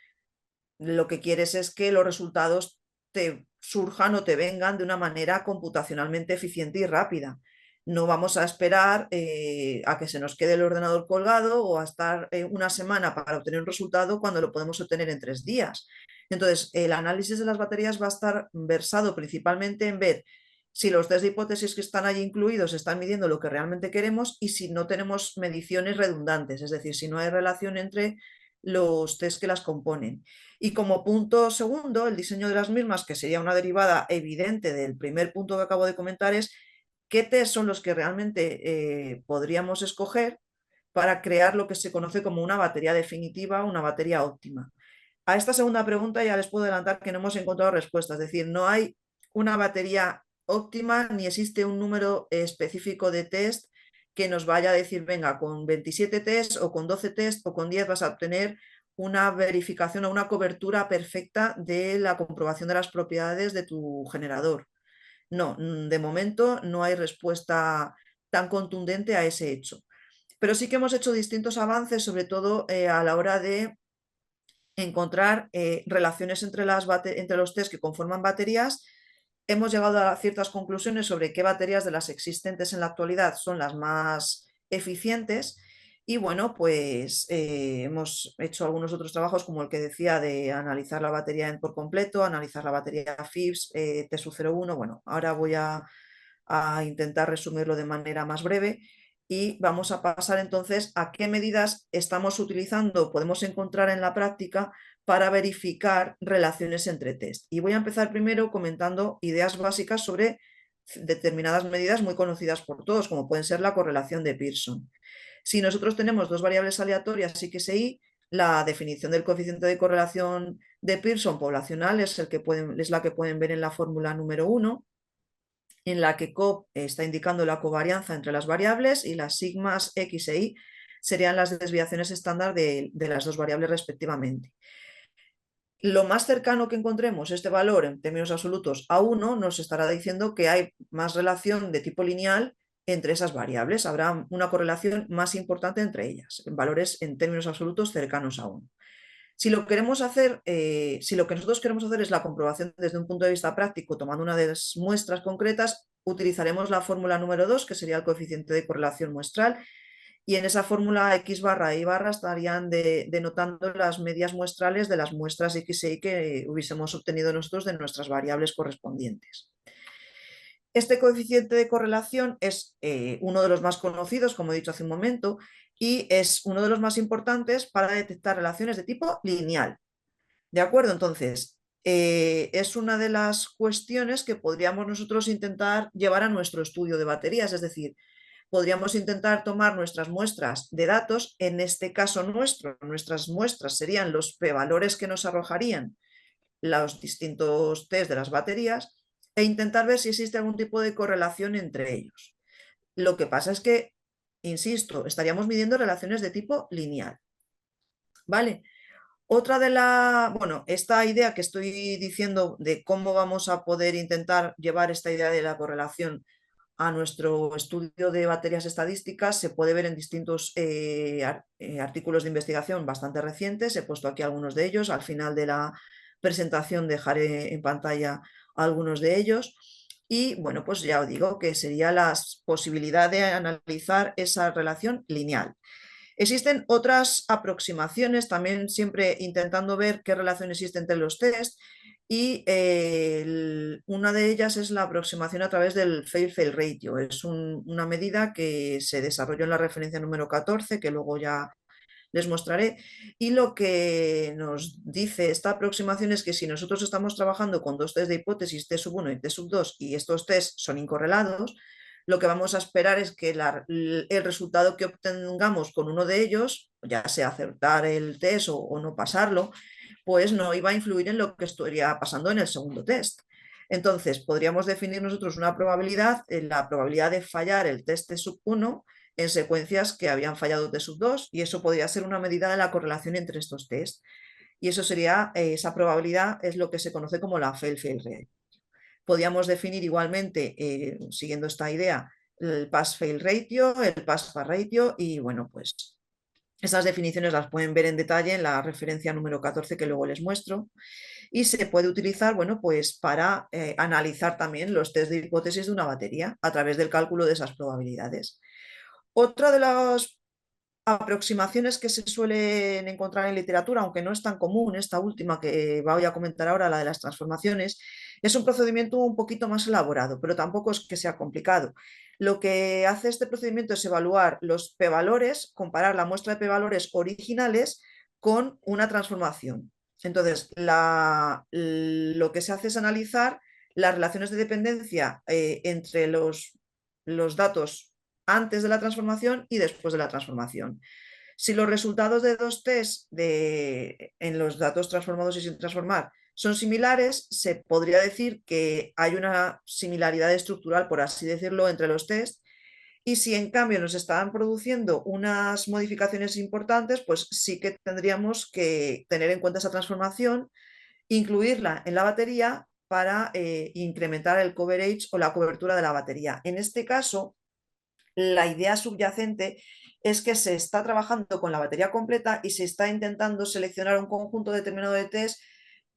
B: lo que quieres es que los resultados te surjan o te vengan de una manera computacionalmente eficiente y rápida. No vamos a esperar a que se nos quede el ordenador colgado o a estar una semana para obtener un resultado cuando lo podemos obtener en 3 días. Entonces, el análisis de las baterías va a estar versado principalmente en ver si los test de hipótesis que están allí incluidos están midiendo lo que realmente queremos y si no tenemos mediciones redundantes, es decir, si no hay relación entre los test que las componen. Y como punto segundo, el diseño de las mismas, que sería una derivada evidente del primer punto que acabo de comentar, es qué test son los que realmente podríamos escoger para crear lo que se conoce como una batería definitiva, una batería óptima. A esta segunda pregunta ya les puedo adelantar que no hemos encontrado respuesta, es decir, no hay una batería óptima ni existe un número específico de test que nos vaya a decir, venga, con 27 test o con 12 test o con 10 vas a obtener una verificación o una cobertura perfecta de la comprobación de las propiedades de tu generador. No, de momento no hay respuesta tan contundente a ese hecho. Pero sí que hemos hecho distintos avances, sobre todo a la hora de encontrar relaciones entre los test que conforman baterías. Hemos llegado a ciertas conclusiones sobre qué baterías de las existentes en la actualidad son las más eficientes. Y bueno, pues hemos hecho algunos otros trabajos, como el que decía, de analizar la batería por completo, analizar la batería Philips, TSU01. Bueno, ahora voy a intentar resumirlo de manera más breve. Y vamos a pasar entonces a qué medidas estamos utilizando, podemos encontrar en la práctica para verificar relaciones entre test. Y voy a empezar primero comentando ideas básicas sobre determinadas medidas muy conocidas por todos, como pueden ser la correlación de Pearson. Si nosotros tenemos dos variables aleatorias X e Y, la definición del coeficiente de correlación de Pearson poblacional es la que pueden ver en la fórmula número 1, en la que COP está indicando la covarianza entre las variables y las sigmas X e Y serían las desviaciones estándar de las dos variables respectivamente. Lo más cercano que encontremos este valor en términos absolutos a 1 nos estará diciendo que hay más relación de tipo lineal entre esas variables. Habrá una correlación más importante entre ellas, en valores en términos absolutos cercanos a 1. Si lo queremos hacer, si lo que nosotros queremos hacer es la comprobación desde un punto de vista práctico, tomando una de las muestras concretas, utilizaremos la fórmula número 2, que sería el coeficiente de correlación muestral, y en esa fórmula X barra y barra estarían denotando las medias muestrales de las muestras X e Y que hubiésemos obtenido nosotros de nuestras variables correspondientes. Este coeficiente de correlación es uno de los más conocidos, como he dicho hace un momento, y es uno de los más importantes para detectar relaciones de tipo lineal. ¿De acuerdo? Entonces, es una de las cuestiones que podríamos nosotros intentar llevar a nuestro estudio de baterías, es decir, podríamos intentar tomar nuestras muestras de datos, en este caso nuestras muestras serían los p-valores que nos arrojarían los distintos test de las baterías e intentar ver si existe algún tipo de correlación entre ellos. Lo que pasa es que, insisto, estaríamos midiendo relaciones de tipo lineal. ¿Vale? Otra de esta idea que estoy diciendo de cómo vamos a poder intentar llevar esta idea de la correlación a nuestro estudio de baterías estadísticas se puede ver en distintos artículos de investigación bastante recientes. He puesto aquí algunos de ellos. Al final de la presentación dejaré en pantalla algunos de ellos. Y bueno, pues ya os digo que sería la posibilidad de analizar esa relación lineal. Existen otras aproximaciones, también siempre intentando ver qué relación existe entre los test, y una de ellas es la aproximación a través del fail-fail ratio. Es una medida que se desarrolló en la referencia número 14, que luego ya les mostraré, y lo que nos dice esta aproximación es que si nosotros estamos trabajando con dos test de hipótesis, T sub 1 y T sub 2, y estos test son incorrelados, lo que vamos a esperar es que el resultado que obtengamos con uno de ellos, ya sea acertar el test o no pasarlo, pues no iba a influir en lo que estaría pasando en el segundo test. Entonces, podríamos definir nosotros una probabilidad, la probabilidad de fallar el test T sub 1 en secuencias que habían fallado T sub 2, y eso podría ser una medida de la correlación entre estos test. Y eso sería, esa probabilidad es lo que se conoce como la fail-fail rate. Podríamos definir igualmente, siguiendo esta idea, el pass-fail ratio, el pass-fail ratio, y bueno, pues esas definiciones las pueden ver en detalle en la referencia número 14 que luego les muestro, y se puede utilizar, bueno, pues para analizar también los test de hipótesis de una batería a través del cálculo de esas probabilidades. Otra de las aproximaciones que se suelen encontrar en literatura, aunque no es tan común, esta última que voy a comentar ahora, la de las transformaciones, es un procedimiento un poquito más elaborado, pero tampoco es que sea complicado. Lo que hace este procedimiento es evaluar los p-valores, comparar la muestra de p-valores originales con una transformación. Entonces, lo que se hace es analizar las relaciones de dependencia entre los datos antes de la transformación y después de la transformación. Si los resultados de dos test en los datos transformados y sin transformar son similares, se podría decir que hay una similaridad estructural, por así decirlo, entre los test, Y si en cambio nos estaban produciendo unas modificaciones importantes, pues sí que tendríamos que tener en cuenta esa transformación, incluirla en la batería para incrementar el coverage o la cobertura de la batería. En este caso, la idea subyacente es que se está trabajando con la batería completa y se está intentando seleccionar un conjunto determinado de test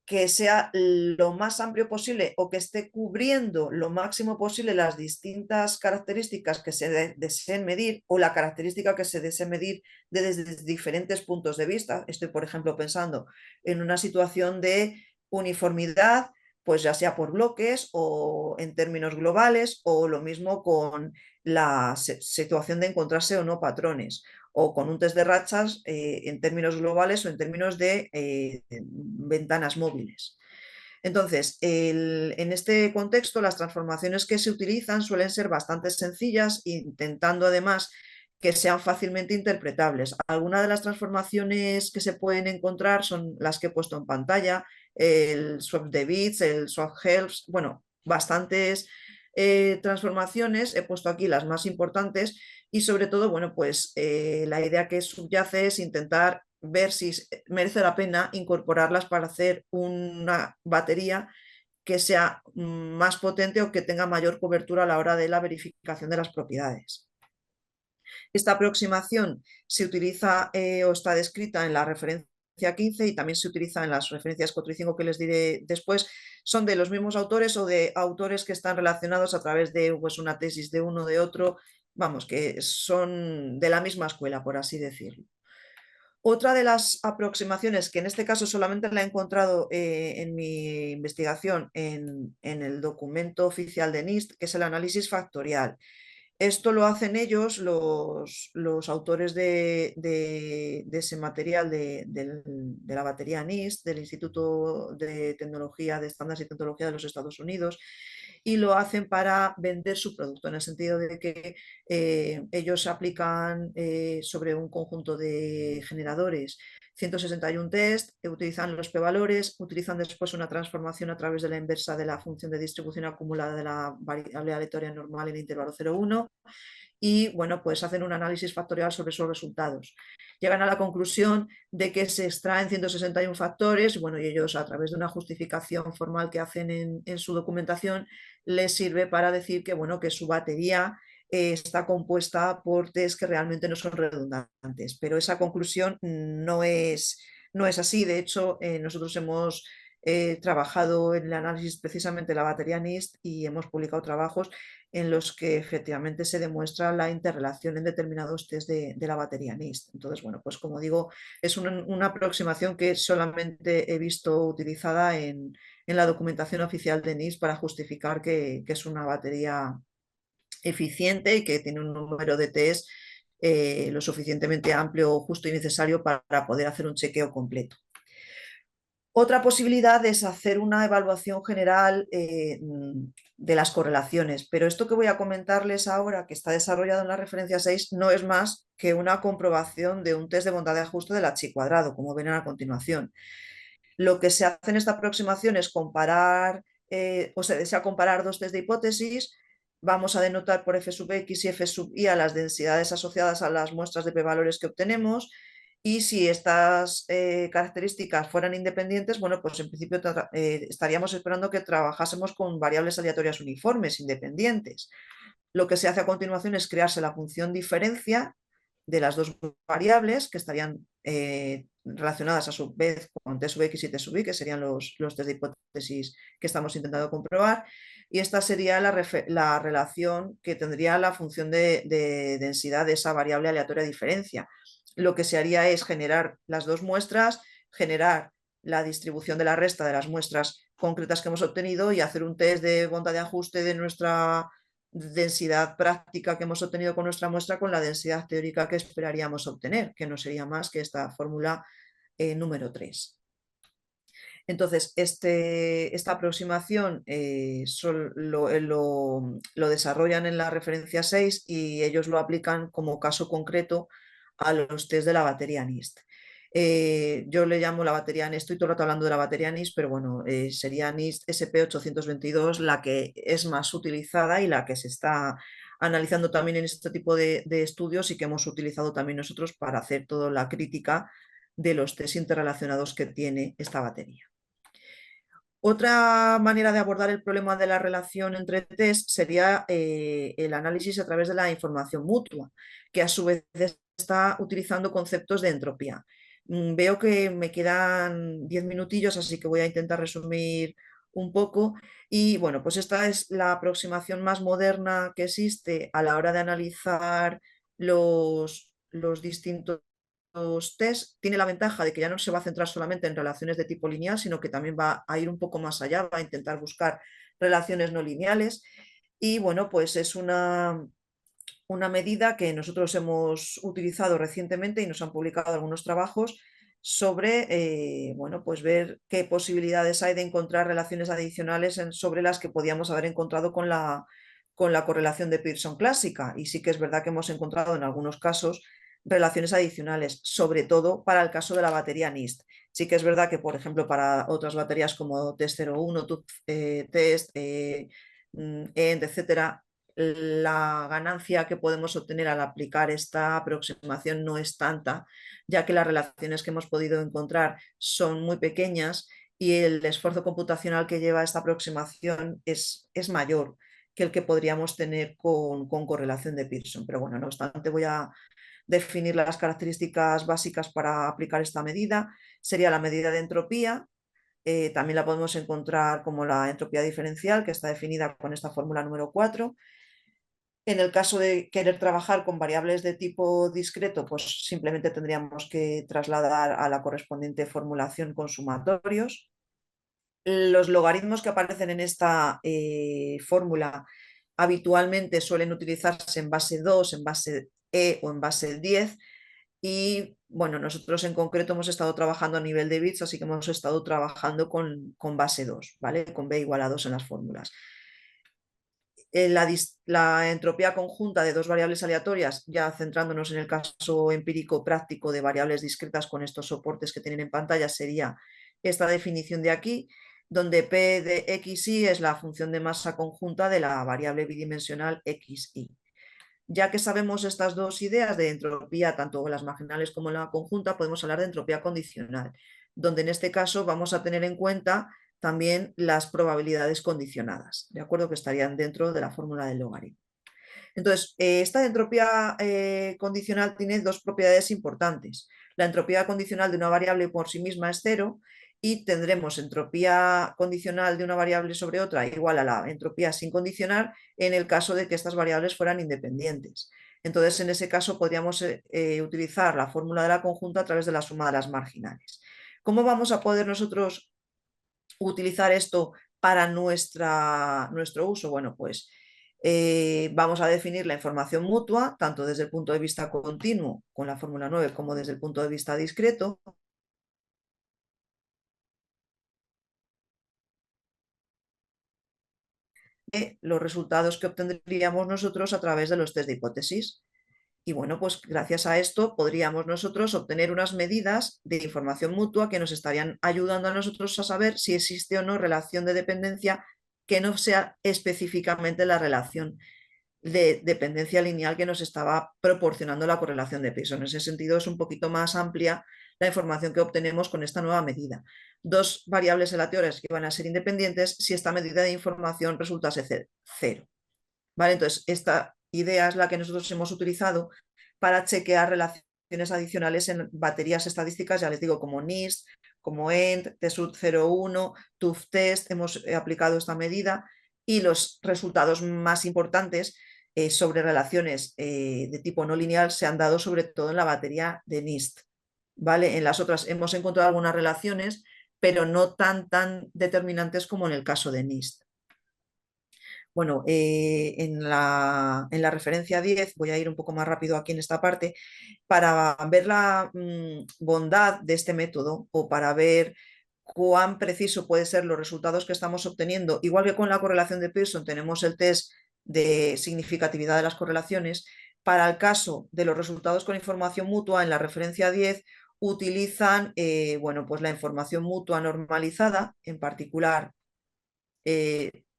B: que sea lo más amplio posible o que esté cubriendo lo máximo posible las distintas características que se deseen medir o la característica que se desee medir desde diferentes puntos de vista. Estoy, por ejemplo, pensando en una situación de uniformidad, pues ya sea por bloques o en términos globales, o lo mismo con la situación de encontrarse o no patrones, o con un test de rachas en términos globales o en términos de ventanas móviles. Entonces, en este contexto, las transformaciones que se utilizan suelen ser bastante sencillas, intentando además que sean fácilmente interpretables. Algunas de las transformaciones que se pueden encontrar son las que he puesto en pantalla, el swap de bits, el swap helps, bueno, bastantes transformaciones, he puesto aquí las más importantes y sobre todo, bueno, pues la idea que subyace es intentar ver si merece la pena incorporarlas para hacer una batería que sea más potente o que tenga mayor cobertura a la hora de la verificación de las propiedades. Esta aproximación se utiliza o está descrita en la referencia 15 y también se utiliza en las referencias 4 y 5 que les diré después. Son de los mismos autores o de autores que están relacionados a través de pues, una tesis de uno o de otro, vamos, que son de la misma escuela, por así decirlo. Otra de las aproximaciones, que en este caso solamente la he encontrado en mi investigación en el documento oficial de NIST, que es el análisis factorial. Esto lo hacen ellos, los autores de ese material de la batería NIST, del Instituto de Tecnología, de Estándares y Tecnología de los Estados Unidos, y lo hacen para vender su producto, en el sentido de que ellos aplican sobre un conjunto de generadores 161 test, utilizan los p-valores, utilizan después una transformación a través de la inversa de la función de distribución acumulada de la variable aleatoria normal en el intervalo 0,1 y bueno, pues hacen un análisis factorial sobre esos resultados. Llegan a la conclusión de que se extraen 161 factores, bueno, y ellos a través de una justificación formal que hacen en su documentación les sirve para decir que, bueno, que su batería está compuesta por test que realmente no son redundantes, pero esa conclusión no es así. De hecho, nosotros hemos trabajado en el análisis precisamente de la batería NIST y hemos publicado trabajos en los que efectivamente se demuestra la interrelación en determinados test de la batería NIST. Entonces, bueno, pues como digo, es una aproximación que solamente he visto utilizada en la documentación oficial de NIST para justificar que es una batería eficiente y que tiene un número de test lo suficientemente amplio, justo y necesario para poder hacer un chequeo completo. Otra posibilidad es hacer una evaluación general de las correlaciones, pero esto que voy a comentarles ahora, que está desarrollado en la referencia 6, no es más que una comprobación de un test de bondad de ajuste del H cuadrado, como ven a continuación. Lo que se hace en esta aproximación es comparar, o se desea comparar dos test de hipótesis. Vamos a denotar por f sub x y f sub y a las densidades asociadas a las muestras de p-valores que obtenemos. Y si estas características fueran independientes, bueno, pues en principio estaríamos esperando que trabajásemos con variables aleatorias uniformes, independientes. Lo que se hace a continuación es crearse la función diferencia de las dos variables que estarían relacionadas a su vez con t sub x y t sub y, que serían los test de hipótesis que estamos intentando comprobar. Y esta sería la relación que tendría la función de densidad de esa variable aleatoria diferencia. Lo que se haría es generar las dos muestras, generar la distribución de la resta de las muestras concretas que hemos obtenido y hacer un test de bondad de ajuste de nuestra densidad práctica que hemos obtenido con nuestra muestra con la densidad teórica que esperaríamos obtener, que no sería más que esta fórmula número 3. Entonces, esta aproximación lo desarrollan en la referencia 6 y ellos lo aplican como caso concreto a los test de la batería NIST. Yo le llamo la batería NIST, estoy todo el rato hablando de la batería NIST, pero bueno, sería NIST SP822 la que es más utilizada y la que se está analizando también en este tipo de estudios y que hemos utilizado también nosotros para hacer toda la crítica de los test interrelacionados que tiene esta batería. Otra manera de abordar el problema de la relación entre test sería el análisis a través de la información mutua, que a su vez está utilizando conceptos de entropía. Veo que me quedan 10 minutillos, así que voy a intentar resumir un poco. Y bueno, pues esta es la aproximación más moderna que existe a la hora de analizar los distintos test. Tiene la ventaja de que ya no se va a centrar solamente en relaciones de tipo lineal, sino que también va a ir un poco más allá, va a intentar buscar relaciones no lineales. Y bueno, pues es una medida que nosotros hemos utilizado recientemente y nos han publicado algunos trabajos sobre, bueno, pues ver qué posibilidades hay de encontrar relaciones adicionales sobre las que podíamos haber encontrado con la correlación de Pearson clásica. Y sí que es verdad que hemos encontrado en algunos casos relaciones adicionales, sobre todo para el caso de la batería NIST. Sí que es verdad que, por ejemplo, para otras baterías como Test 01, Test, END, etcétera, la ganancia que podemos obtener al aplicar esta aproximación no es tanta, ya que las relaciones que hemos podido encontrar son muy pequeñas y el esfuerzo computacional que lleva esta aproximación es mayor que el que podríamos tener con correlación de Pearson. Pero bueno, no obstante, voy a definir las características básicas para aplicar esta medida. Sería la medida de entropía. También la podemos encontrar como la entropía diferencial, que está definida con esta fórmula número 4. En el caso de querer trabajar con variables de tipo discreto, pues simplemente tendríamos que trasladar a la correspondiente formulación con sumatorios. Los logaritmos que aparecen en esta fórmula habitualmente suelen utilizarse en base 2, en base E o en base 10. Y bueno, nosotros en concreto hemos estado trabajando a nivel de bits, así que hemos estado trabajando con base 2, ¿vale? Con B igual a 2 en las fórmulas. La entropía conjunta de dos variables aleatorias, ya centrándonos en el caso empírico práctico de variables discretas con estos soportes que tienen en pantalla, sería esta definición de aquí, donde P de xy es la función de masa conjunta de la variable bidimensional xy. Ya que sabemos estas dos ideas de entropía, tanto las marginales como la conjunta, podemos hablar de entropía condicional, donde en este caso vamos a tener en cuenta también las probabilidades condicionadas, ¿de acuerdo? Que estarían dentro de la fórmula del logaritmo. Entonces, esta entropía condicional tiene dos propiedades importantes. La entropía condicional de una variable por sí misma es cero y tendremos entropía condicional de una variable sobre otra igual a la entropía sin condicional en el caso de que estas variables fueran independientes. Entonces, en ese caso podríamos utilizar la fórmula de la conjunta a través de la suma de las marginales. ¿Cómo vamos a poder nosotros utilizar esto para nuestro uso? Bueno, pues vamos a definir la información mutua, tanto desde el punto de vista continuo con la fórmula 9 como desde el punto de vista discreto. Los resultados que obtendríamos nosotros a través de los test de hipótesis. Y bueno, pues gracias a esto podríamos nosotros obtener unas medidas de información mutua que nos estarían ayudando a nosotros a saber si existe o no relación de dependencia que no sea específicamente la relación de dependencia lineal que nos estaba proporcionando la correlación de Pearson. En ese sentido es un poquito más amplia la información que obtenemos con esta nueva medida. Dos variables aleatorias que van a ser independientes si esta medida de información resultase cero. ¿Vale? Entonces, esta idea es la que nosotros hemos utilizado para chequear relaciones adicionales en baterías estadísticas, ya les digo, como NIST, como END, TESUT 01, TUF-TEST, hemos aplicado esta medida y los resultados más importantes sobre relaciones de tipo no lineal se han dado sobre todo en la batería de NIST. ¿Vale? En las otras hemos encontrado algunas relaciones, pero no tan determinantes como en el caso de NIST. Bueno, en la referencia 10, voy a ir un poco más rápido aquí en esta parte, para ver la bondad de este método o para ver cuán preciso pueden ser los resultados que estamos obteniendo. Igual que con la correlación de Pearson tenemos el test de significatividad de las correlaciones, para el caso de los resultados con información mutua, en la referencia 10 utilizan bueno, pues la información mutua normalizada, en particular,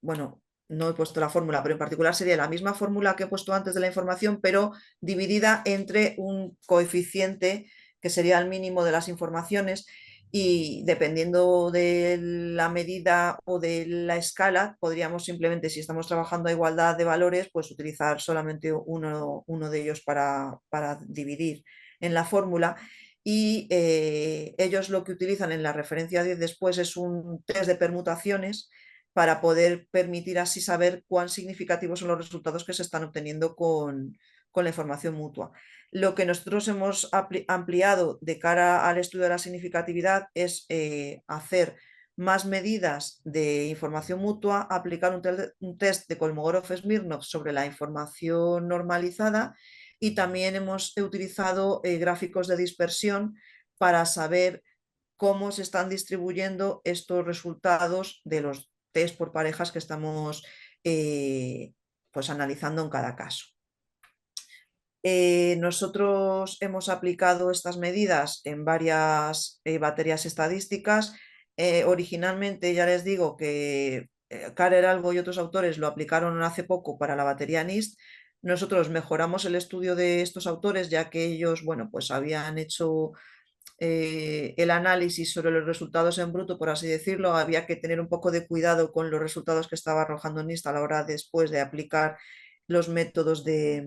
B: bueno, no he puesto la fórmula, pero en particular sería la misma fórmula que he puesto antes de la información, pero dividida entre un coeficiente que sería el mínimo de las informaciones y dependiendo de la medida o de la escala, podríamos simplemente, si estamos trabajando a igualdad de valores, pues utilizar solamente uno de ellos para dividir en la fórmula. Y ellos lo que utilizan en la referencia 10 después es un test de permutaciones para poder permitir así saber cuán significativos son los resultados que se están obteniendo con la información mutua. Lo que nosotros hemos ampliado de cara al estudio de la significatividad es hacer más medidas de información mutua, aplicar un test de Kolmogorov-Smirnov sobre la información normalizada y también hemos utilizado gráficos de dispersión para saber cómo se están distribuyendo estos resultados de los test por parejas que estamos pues analizando en cada caso. Nosotros hemos aplicado estas medidas en varias baterías estadísticas. Originalmente ya les digo que Karel Algo y otros autores lo aplicaron hace poco para la batería NIST. Nosotros mejoramos el estudio de estos autores ya que ellos, bueno, pues habían hecho el análisis sobre los resultados en bruto, por así decirlo. Había que tener un poco de cuidado con los resultados que estaba arrojando NIST a la hora después de aplicar los métodos de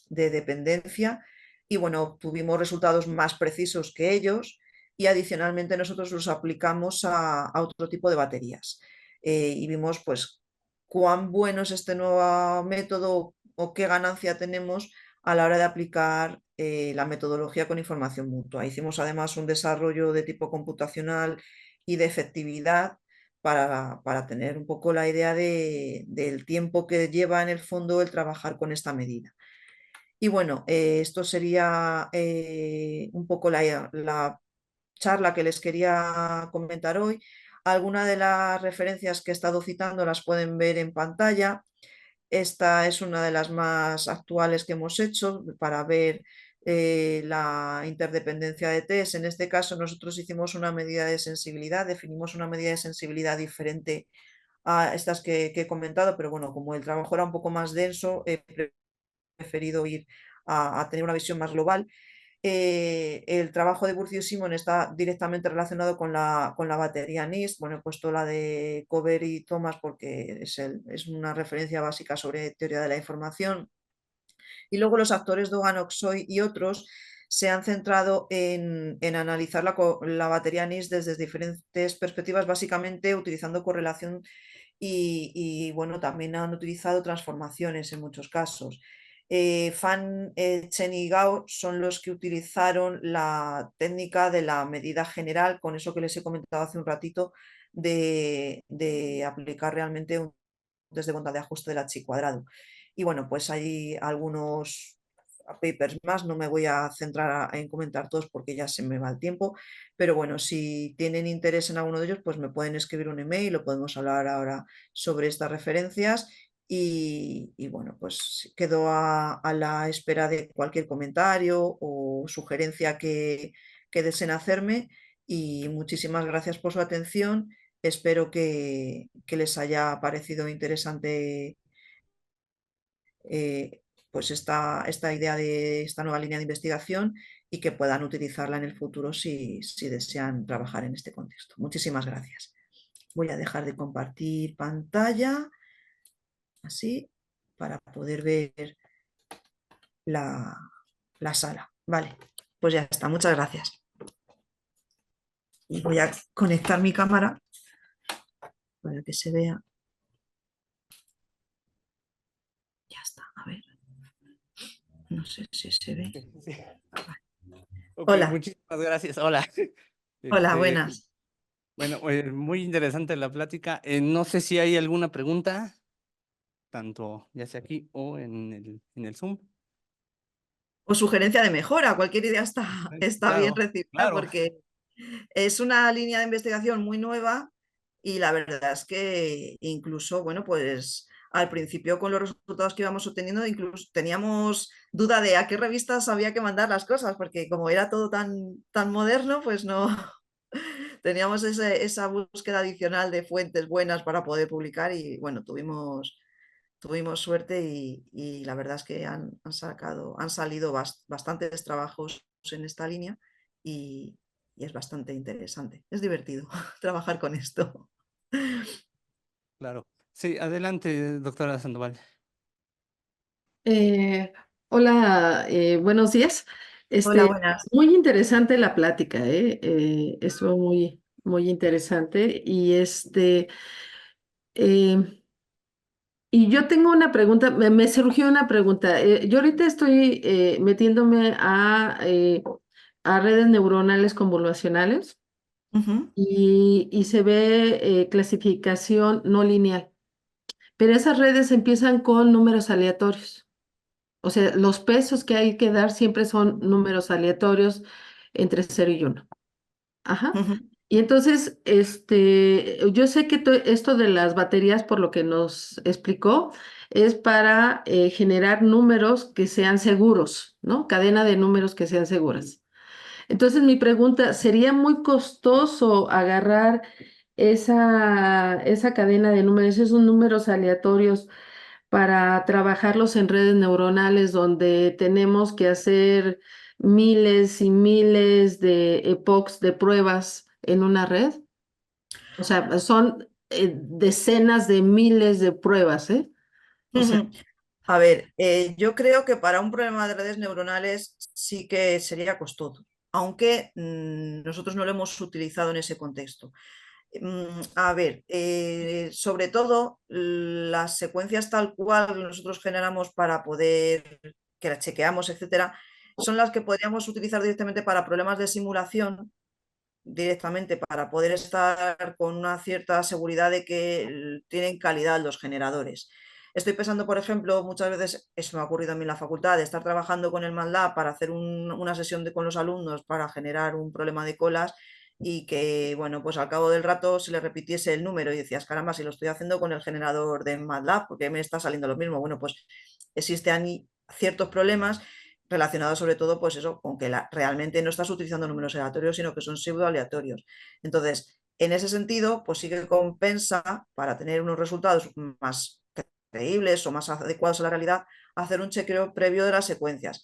B: dependencia y bueno, tuvimos resultados más precisos que ellos y adicionalmente nosotros los aplicamos a otro tipo de baterías y vimos pues cuán bueno es este nuevo método o qué ganancia tenemos a la hora de aplicar la metodología con información mutua. Hicimos además un desarrollo de tipo computacional y de efectividad para tener un poco la idea del tiempo que lleva en el fondo el trabajar con esta medida. Y bueno, esto sería un poco la charla que les quería comentar hoy. Algunas de las referencias que he estado citando las pueden ver en pantalla. Esta es una de las más actuales que hemos hecho para ver la interdependencia de test. En este caso nosotros hicimos una medida de sensibilidad, definimos una medida de sensibilidad diferente a estas que he comentado, pero bueno, como el trabajo era un poco más denso, he preferido ir a tener una visión más global. El trabajo de Burcio y Simon está directamente relacionado con la batería NIST. Bueno, he puesto la de Cover y Thomas porque es una referencia básica sobre teoría de la información. Y luego los actores Dogan, Oxoy y otros se han centrado en analizar la batería NIST desde diferentes perspectivas, básicamente utilizando correlación y bueno, también han utilizado transformaciones en muchos casos. Fan, Chen y Gao son los que utilizaron la técnica de la medida general, con eso que les he comentado hace un ratito, de aplicar realmente un test de bondad de ajuste del H cuadrado. Y bueno, pues hay algunos papers más, no me voy a centrar en comentar todos porque ya se me va el tiempo, pero bueno, si tienen interés en alguno de ellos, pues me pueden escribir un email, lo podemos hablar ahora sobre estas referencias y bueno, pues quedo a la espera de cualquier comentario o sugerencia que deseen hacerme y muchísimas gracias por su atención. Espero que les haya parecido interesante eh, pues esta idea de esta nueva línea de investigación y que puedan utilizarla en el futuro si desean trabajar en este contexto. Muchísimas gracias. Voy a dejar de compartir pantalla, así, para poder ver la, la sala. Vale, pues ya está. Muchas gracias. Y voy a conectar mi cámara para que se vea. Ya está, a ver. No sé si se ve.
A: Sí. Ok,
B: Hola,
A: muchísimas gracias. Hola.
B: hola,
A: Este,
B: buenas.
A: bueno, muy interesante la plática. No sé si hay alguna pregunta, tanto ya sea aquí o en el Zoom.
B: O sugerencia de mejora, cualquier idea está bien
A: Claro,
B: recibida
A: claro.
B: porque es una línea de investigación muy nueva y la verdad es que incluso, bueno, pues al principio con los resultados que íbamos obteniendo, incluso teníamos duda de a qué revistas había que mandar las cosas, porque como era todo tan moderno, pues no teníamos esa búsqueda adicional de fuentes buenas para poder publicar y bueno, tuvimos tuvimos suerte y la verdad es que han salido bastantes trabajos en esta línea y, y es bastante interesante. Es divertido trabajar con esto.
A: Claro. Sí, adelante, doctora Sandoval.
C: Eh, Hola, buenos días.
B: Hola, buenas.
C: Muy interesante la plática, ¿eh? Estuvo muy interesante eh, y yo tengo una pregunta, me surgió una pregunta. Yo ahorita estoy metiéndome a redes neuronales convolucionales
B: Ujú,
C: y se ve clasificación no lineal, pero esas redes empiezan con números aleatorios. O sea, los pesos que hay que dar siempre son números aleatorios entre 0 y 1. Ajá.
B: ujú,
C: Y entonces, yo sé que esto de las baterías, por lo que nos explicó, es para generar números que sean seguros, ¿no? Cadena de números que sean seguras. Entonces, mi pregunta, ¿sería muy costoso agarrar esa cadena de números, esos números aleatorios, para trabajarlos en redes neuronales donde tenemos que hacer miles y miles de epochs de pruebas en una red? O sea, son decenas de miles de pruebas, ¿eh? O sea,
B: ujú. A ver, yo creo que para un problema de redes neuronales sí que sería costoso, aunque nosotros no lo hemos utilizado en ese contexto. A ver, sobre todo las secuencias tal cual nosotros generamos para poder, que las chequeamos, etcétera, son las que podríamos utilizar directamente para problemas de simulación, directamente para poder estar con una cierta seguridad de que tienen calidad los generadores. Estoy pensando, por ejemplo, muchas veces, eso me ha ocurrido a mí en la facultad, de estar trabajando con el MATLAB para hacer una sesión con los alumnos para generar un problema de colas y que, bueno, pues al cabo del rato se le repitiese el número y decías, caramba, si lo estoy haciendo con el generador de MATLAB, porque me está saliendo lo mismo. Bueno, pues existen ciertos problemas relacionado sobre todo, pues eso, con que realmente no estás utilizando números aleatorios, sino que son pseudo aleatorios. Entonces, en ese sentido, pues sí que compensa para tener unos resultados más creíbles o más adecuados a la realidad, hacer un chequeo previo de las secuencias.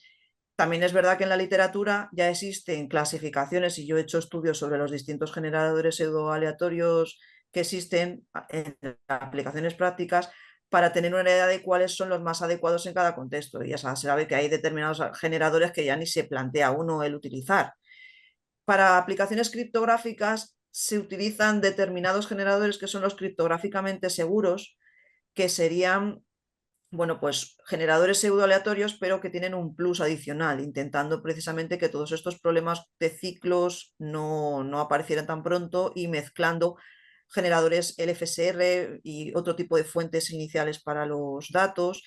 B: También es verdad que en la literatura ya existen clasificaciones y yo he hecho estudios sobre los distintos generadores pseudo aleatorios que existen en aplicaciones prácticas para tener una idea de cuáles son los más adecuados en cada contexto. Y ya se sabe que hay determinados generadores que ya ni se plantea uno el utilizar. Para aplicaciones criptográficas se utilizan determinados generadores que son los criptográficamente seguros, que serían, bueno, pues generadores pseudo aleatorios, pero que tienen un plus adicional, intentando precisamente que todos estos problemas de ciclos no aparecieran tan pronto y mezclando generadores LFSR y otro tipo de fuentes iniciales para los datos.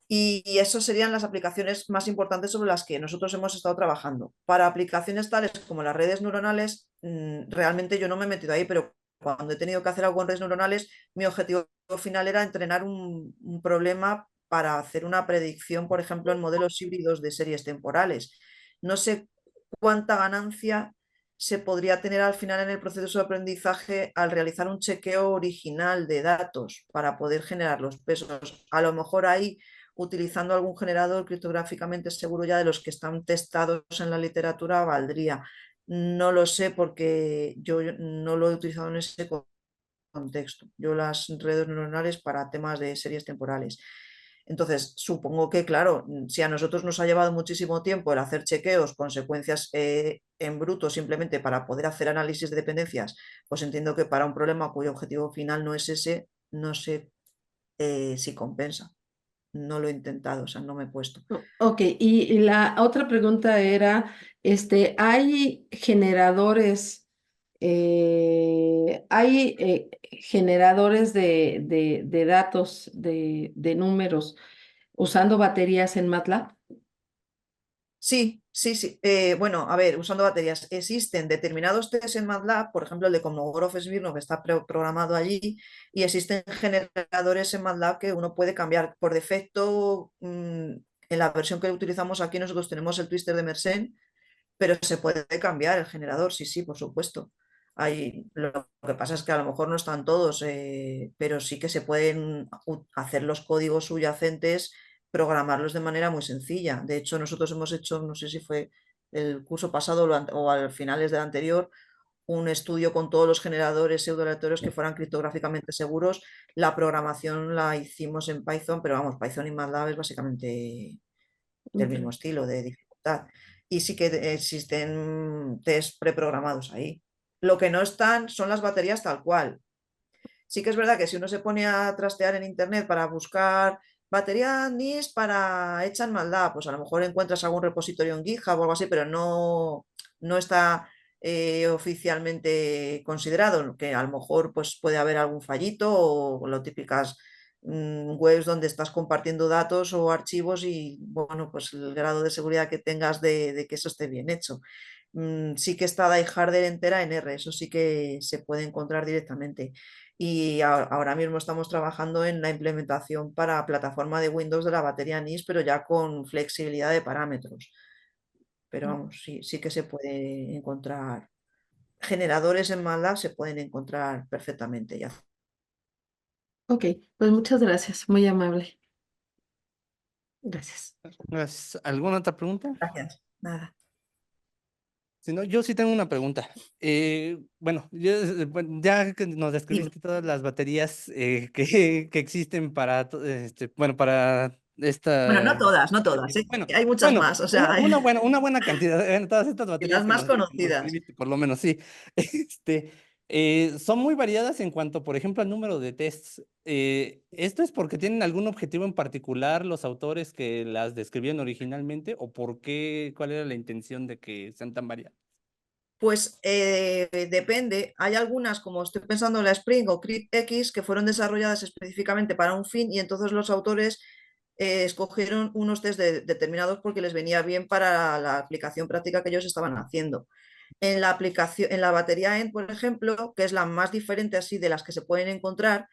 B: Y esas serían las aplicaciones más importantes sobre las que nosotros hemos estado trabajando. Para aplicaciones tales como las redes neuronales, realmente yo no me he metido ahí, pero cuando he tenido que hacer algo en redes neuronales, mi objetivo final era entrenar un problema para hacer una predicción, por ejemplo, en modelos híbridos de series temporales. No sé cuánta ganancia se podría tener al final en el proceso de aprendizaje al realizar un chequeo original de datos para poder generar los pesos. A lo mejor ahí, utilizando algún generador criptográficamente seguro ya de los que están testados en la literatura, valdría. No lo sé porque yo no lo he utilizado en ese contexto. Yo las redes neuronales para temas de series temporales. Entonces, supongo que, claro, si a nosotros nos ha llevado muchísimo tiempo el hacer chequeos con secuencias en bruto simplemente para poder hacer análisis de dependencias, pues entiendo que para un problema cuyo objetivo final no es ese, no sé si compensa. No lo he intentado, o sea, no me he puesto.
C: ok, y la otra pregunta era, ¿hay generadores, de datos, de números usando baterías en MATLAB?
B: Sí, sí, sí. Bueno, a ver, usando baterías, existen determinados tests en MATLAB, por ejemplo, el de Kolmogorov-Smirnov que está programado allí, y existen generadores en MATLAB que uno puede cambiar por defecto. En la versión que utilizamos aquí nosotros tenemos el twister de Mersenne, pero se puede cambiar el generador, sí, sí, por supuesto. Lo que pasa es que a lo mejor no están todos, pero sí que se pueden hacer los códigos subyacentes, programarlos de manera muy sencilla. De hecho, nosotros hemos hecho, no sé si fue el curso pasado o al finales del anterior, un estudio con todos los generadores pseudo-aleatorios que fueran criptográficamente seguros. La programación la hicimos en Python, pero vamos, Python y MATLAB es básicamente del mismo estilo de dificultad. Y sí que existen test preprogramados ahí. Lo que no están son las baterías tal cual. Sí que es verdad que si uno se pone a trastear en internet para buscar batería NIS para hecha en maldad, pues a lo mejor encuentras algún repositorio en GitHub o algo así, pero no está oficialmente considerado, que a lo mejor pues, puede haber algún fallito o lo típicas webs donde estás compartiendo datos o archivos y bueno, pues el grado de seguridad que tengas de que eso esté bien hecho. Sí que está DieHarder entera en R, eso sí que se puede encontrar directamente. Y ahora mismo estamos trabajando en la implementación para plataforma de Windows de la batería NIS, pero ya con flexibilidad de parámetros. Pero vamos, sí que se puede encontrar. Generadores en MATLAB se pueden encontrar perfectamente ya.
C: Ok, pues muchas gracias, muy amable. Gracias.
A: Gracias. ¿Alguna otra pregunta?
B: Gracias. Nada.
A: Si no, yo sí tengo una pregunta. Bueno, bueno, ya que nos
B: Dime.
A: describiste todas las baterías que existen para, bueno, para
B: Bueno, no
A: esta...
B: todas, no todas, ¿eh?
A: Bueno,
B: Hay muchas
A: bueno,
B: más, o sea,
A: una buena cantidad, todas estas baterías
B: las más
A: que nos
B: conocidas.
A: describiste, por lo menos, sí. Son muy variadas en cuanto, por ejemplo, al número de tests. ¿Esto es porque tienen algún objetivo en particular los autores que las describieron originalmente o por qué, cuál era la intención de que sean tan variadas?
B: Pues depende. Hay algunas, como estoy pensando en la Spring o CryptX, que fueron desarrolladas específicamente para un fin y entonces los autores escogieron unos test determinados porque les venía bien para la aplicación práctica que ellos estaban haciendo. En la aplicación, en la batería END, por ejemplo, que es la más diferente así de las que se pueden encontrar,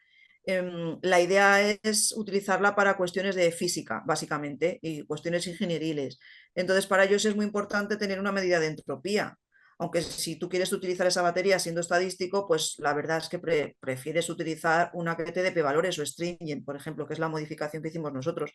B: la idea es utilizarla para cuestiones de física, básicamente, y cuestiones ingenieriles. Entonces, para ellos es muy importante tener una medida de entropía. Aunque si tú quieres utilizar esa batería siendo estadístico, pues la verdad es que prefieres utilizar una que te dé p-valores o stringent, por ejemplo, que es la modificación que hicimos nosotros.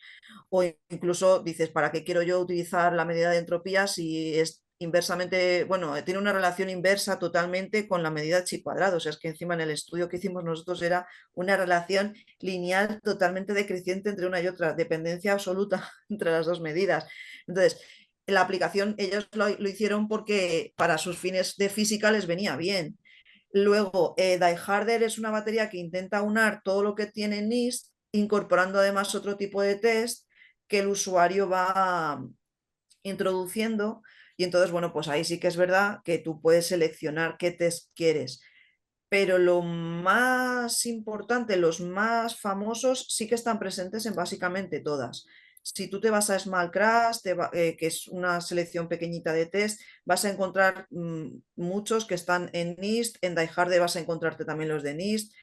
B: O incluso dices, ¿para qué quiero yo utilizar la medida de entropía si es inversamente, bueno, tiene una relación inversa totalmente con la medida de chi cuadrado? O sea, es que encima en el estudio que hicimos nosotros era una relación lineal totalmente decreciente entre una y otra, dependencia absoluta entre las dos medidas. Entonces, la aplicación ellos lo hicieron porque para sus fines de física les venía bien. Luego, DieHarder es una batería que intenta unar todo lo que tiene NIST, incorporando además otro tipo de test que el usuario va introduciendo. Y entonces, bueno, pues ahí sí que es verdad que tú puedes seleccionar qué test quieres. Pero lo más importante, los más famosos, sí que están presentes en básicamente todas. Si tú te vas a Small Crash, que es una selección pequeñita de test, vas a encontrar muchos que están en NIST, en DieHarder vas a encontrarte también los de NIST,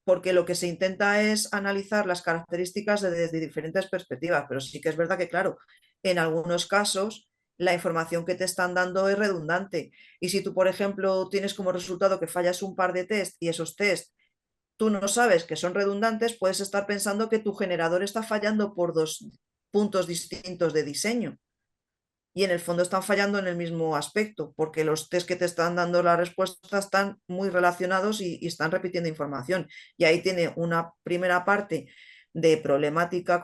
B: porque lo que se intenta es analizar las características desde diferentes perspectivas, pero sí que es verdad que, claro, en algunos casos la información que te están dando es redundante. Y si tú, por ejemplo, tienes como resultado que fallas un par de test y esos test tú no sabes que son redundantes, puedes estar pensando que tu generador está fallando por dos puntos distintos de diseño. Y en el fondo están fallando en el mismo aspecto, porque los test que te están dando la respuesta están muy relacionados y están repitiendo información. Y ahí tiene una primera parte de problemática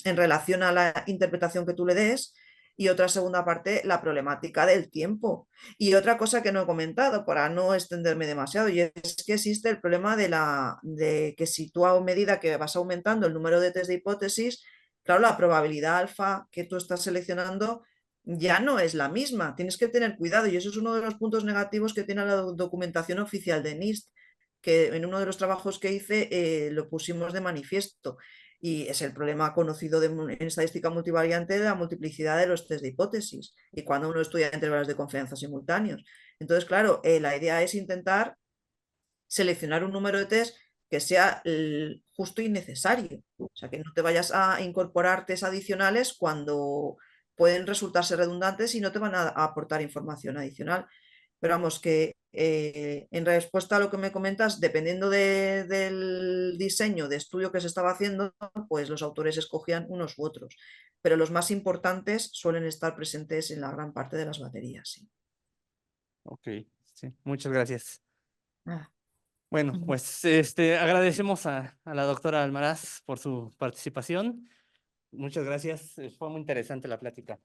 B: en relación a la interpretación que tú le des, y otra segunda parte, la problemática del tiempo. Y otra cosa que no he comentado, para no extenderme demasiado, y es que existe el problema de que si tú a medida que vas aumentando el número de test de hipótesis, claro, la probabilidad alfa que tú estás seleccionando ya no es la misma. Tienes que tener cuidado y eso es uno de los puntos negativos que tiene la documentación oficial de NIST, que en uno de los trabajos que hice lo pusimos de manifiesto. Y es el problema conocido en estadística multivariante de la multiplicidad de los test de hipótesis y cuando uno estudia intervalos de confianza simultáneos. Entonces, claro, la idea es intentar seleccionar un número de test que sea justo y necesario. O sea, que no te vayas a incorporar test adicionales cuando pueden resultarse redundantes y no te van a aportar información adicional. Pero vamos, que en respuesta a lo que me comentas, dependiendo del diseño de estudio que se estaba haciendo, pues los autores escogían unos u otros. Pero los más importantes suelen estar presentes en la gran parte de las baterías, sí.
A: Ok, sí, muchas gracias.
B: Ah,
A: Bueno,
C: Ujú.
A: pues agradecemos a la doctora Almaraz por su participación. Muchas gracias, fue muy interesante la plática.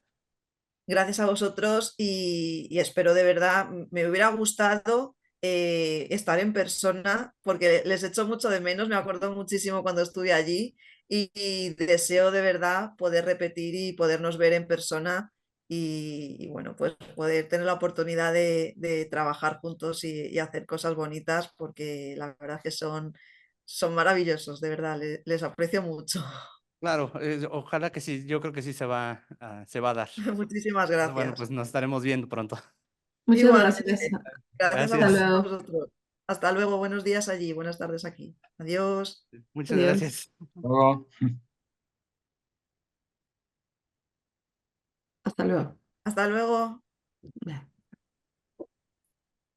B: Gracias a vosotros y espero de verdad, me hubiera gustado estar en persona porque les echo mucho de menos, me acuerdo muchísimo cuando estuve allí y deseo de verdad poder repetir y podernos ver en persona y bueno, pues poder tener la oportunidad de trabajar juntos y hacer cosas bonitas porque la verdad que son maravillosos, de verdad, les aprecio mucho.
A: Claro, ojalá que sí, yo creo que sí se va a dar.
B: Muchísimas
A: Pero bueno,
B: gracias.
A: pues nos estaremos viendo pronto.
C: Muchas
B: Igualmente.
C: gracias.
B: Gracias a
C: Hasta
A: Gracias,
C: luego.
B: vosotros. Hasta luego, buenos días allí, buenas tardes aquí. Adiós.
A: muchas
C: Adiós.
A: gracias.
D: Luego.
C: Hasta luego.
B: Hasta luego.
C: Bye.